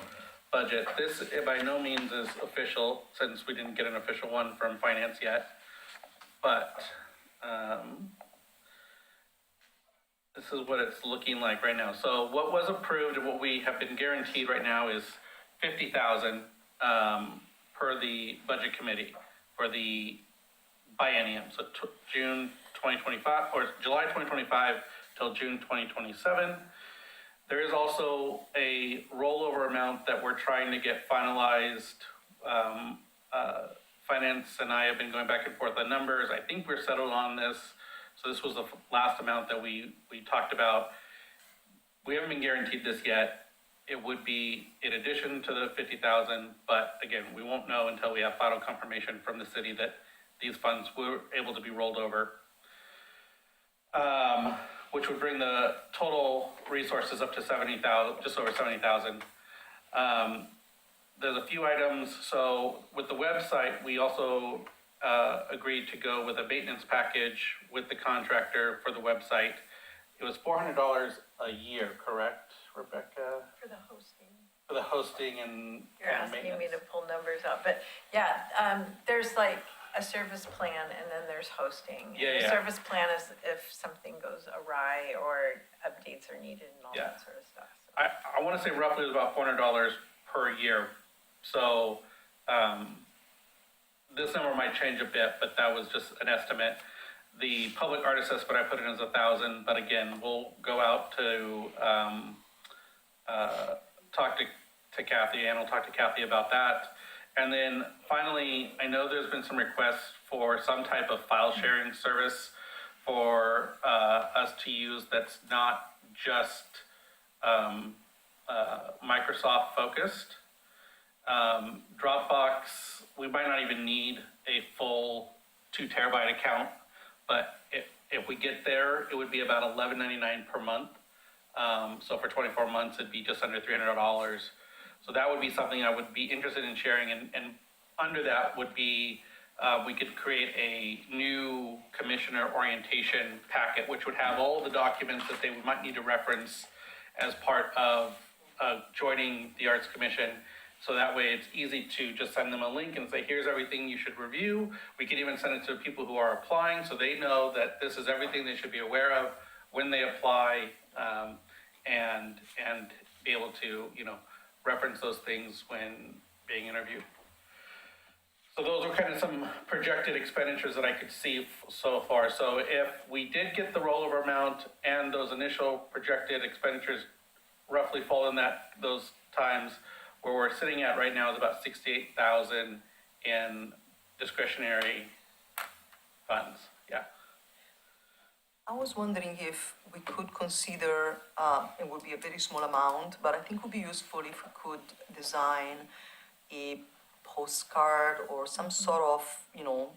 budget. This by no means is official, since we didn't get an official one from finance yet. But this is what it's looking like right now. So what was approved and what we have been guaranteed right now is $50,000 per the budget committee for the biennium. So June 2025 or July 2025 till June 2027. There is also a rollover amount that we're trying to get finalized. Finance and I have been going back and forth on numbers. I think we're settled on this. So this was the last amount that we talked about. We haven't been guaranteed this yet. It would be in addition to the $50,000, but again, we won't know until we have final confirmation from the city that these funds were able to be rolled over. Which would bring the total resources up to 70,000, just over 70,000. There's a few items. So with the website, we also agreed to go with a maintenance package with the contractor for the website. It was $400 a year, correct, Rebecca? For the hosting. For the hosting and You're asking me maintenance. to pull numbers out, but yeah, there's like a service plan and then there's hosting. And Yeah, the yeah. service plan is if something goes awry or updates are needed and all Yeah. that sort of stuff. So. I want to say roughly it was about $400 per year. So this number might change a bit, but that was just an estimate. The public art assessment I put in as 1,000, but again, we'll go out to talk to Kathy, and we'll talk to Kathy about that. And then finally, I know there's been some requests for some type of file sharing service for us to use that's not just Microsoft focused. Dropbox, we might not even need a full 2 terabyte account, but if we get there, it would be about $11.99 per month. So for 24 months, it'd be just under $300. So that would be something I would be interested in sharing, and under that would be, we could create a new commissioner orientation packet, which would have all the documents that they might need to reference as part of joining the Arts Commission. So that way it's easy to just send them a link and say, here's everything you should review. We could even send it to people who are applying so they know that this is everything they should be aware of when they apply, and be able to, you know, reference those things when being interviewed. So those are kind of some projected expenditures that I could see so far. So if we did get the rollover amount and those initial projected expenditures roughly fall in those times, where we're sitting at right now is about 68,000 in discretionary funds. Yeah. I was wondering if we could consider, it would be a very small amount, but I think it would be useful if we could design a postcard or some sort of, you know,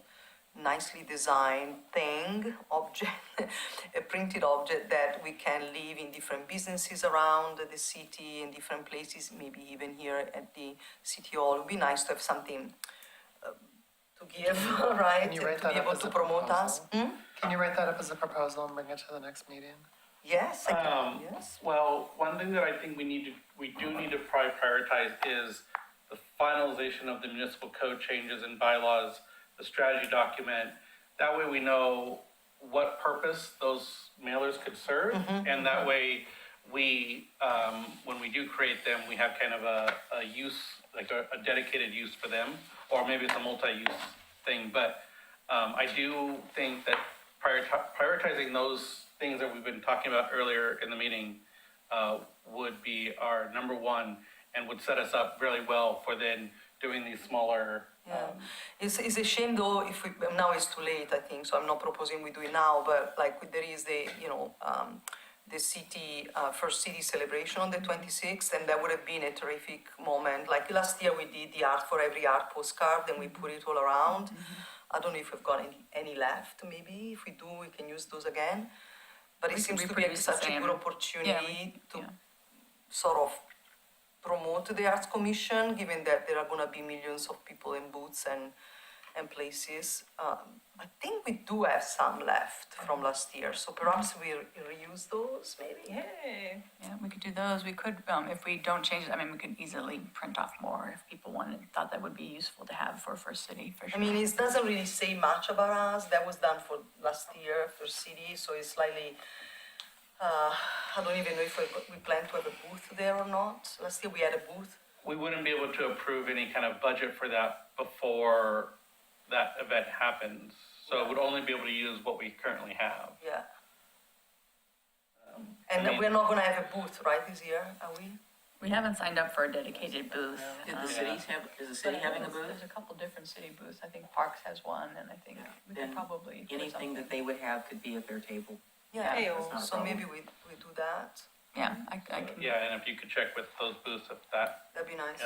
nicely designed thing, object, a printed object that we can leave in different businesses around the city, in different places, maybe even here at the City Hall. It would be nice to have something to give, right? Can you write to that be up able as to a promote us. proposal? Can you write that up as a proposal and bring it to the next meeting? Yes, I can, yes. Well, one thing that I think we do need to probably prioritize is the finalization of the municipal code changes and bylaws, the strategy document. That way we know what purpose those mailers could serve. And that way we, when we do create them, we have kind of a use, like a dedicated use for them, or maybe it's a multi-use thing. But I do think that prioritizing those things that we've been talking about earlier in the meeting would be our number one, and would set us up really well for then doing these smaller. It's a shame though, if we, now it's too late, I think, so I'm not proposing we do it now, but like there is the, you know, the city, first city celebration on the 26th, and that would have been a terrific moment. Like last year, we did the art for every art postcard, and we put it all around. I don't know if we've got any left, maybe. If we do, we can use those again. But it We seems could to be reproduce the such a same. good opportunity to yeah. sort of promote the Arts Commission, given that there are going to be millions of people in booths and places. I think we do have some left from last year, so perhaps we reuse those, maybe? Yay. Yeah, we could do those. We could, if we don't change it, I mean, we could easily print off more if people thought that would be useful to have for First City, for I sure. mean, it doesn't really say much about us. That was done for last year for city, so it's slightly, I don't even know if we plan to have a booth there or not. Last year we had a booth. We wouldn't be able to approve any kind of budget for that before that event happens. So it would only be able to use what we currently have. Yeah. I And mean- we're not gonna have a booth, right, this year, are we? We haven't signed up for a dedicated booth. Did the um, cities have, is the city having a booth? There's a couple different city booths. I think Parks has one, and I think we Then could probably. put Anything something- that they would have could be at their table. Yeah, Hey, that's not a so problem. maybe we do that. Yeah, I can. Yeah, and if you could check with those booths if that. That'd be nice.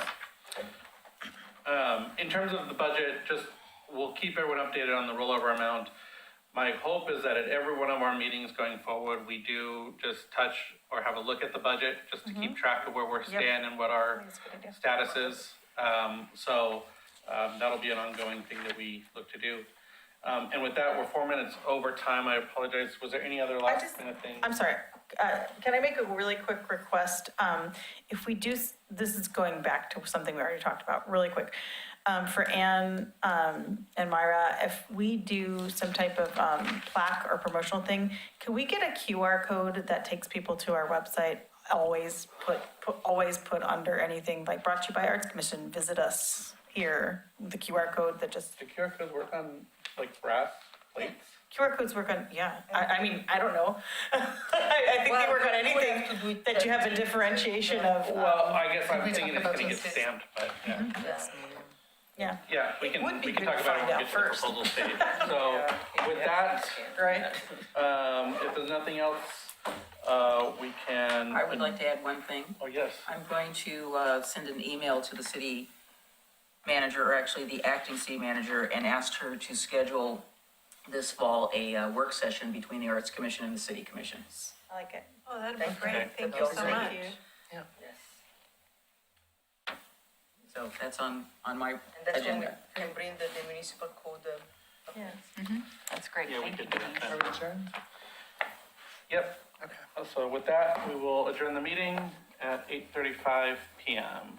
Yeah. In terms of the budget, just, we'll keep everyone updated on the rollover amount. My hope is that at every one of our meetings going forward, we do just touch or have a look at the budget, just to keep track of where we're standing and what our status is. That'll be an ongoing thing that we look to do. And with that, we're 4 minutes over time. I apologize. Was there any other last minute thing? I'm sorry, can I make a really quick request? If we do, this is going back to something we already talked about, really quick. For Anne and Myra, if we do some type of plaque or promotional thing, can we get a QR code that takes people to our website? Always put under anything, like brought to you by Arts Commission, visit us here, the QR code that just, Do QR codes work on like brass plates? QR codes work on, yeah, I mean, I don't know. I think they work on anything that you have a differentiation of, Well, I guess I'm we thinking talk it's about gonna get this? stamped, but yeah. yeah, Yeah, we It can, would be we can good talk to about it when find we get to out the first. proposal stage. So with that, right? if there's nothing else, we can. I would like to add one thing. Oh, yes. I'm going to send an email to the city manager, or actually the acting city manager, and ask her to schedule this fall a work session between the Arts Commission and the City Commission. I like it. Oh, that'd be Thank you. great. Thank That'd you be so great. much. So that's on my And that's when we agenda. can bring the municipal code. That's great. Yeah, we Thank you, could do that Denise. then. Are we adjourned? Yep. Okay. So with that, we will adjourn the meeting at 8:35 PM.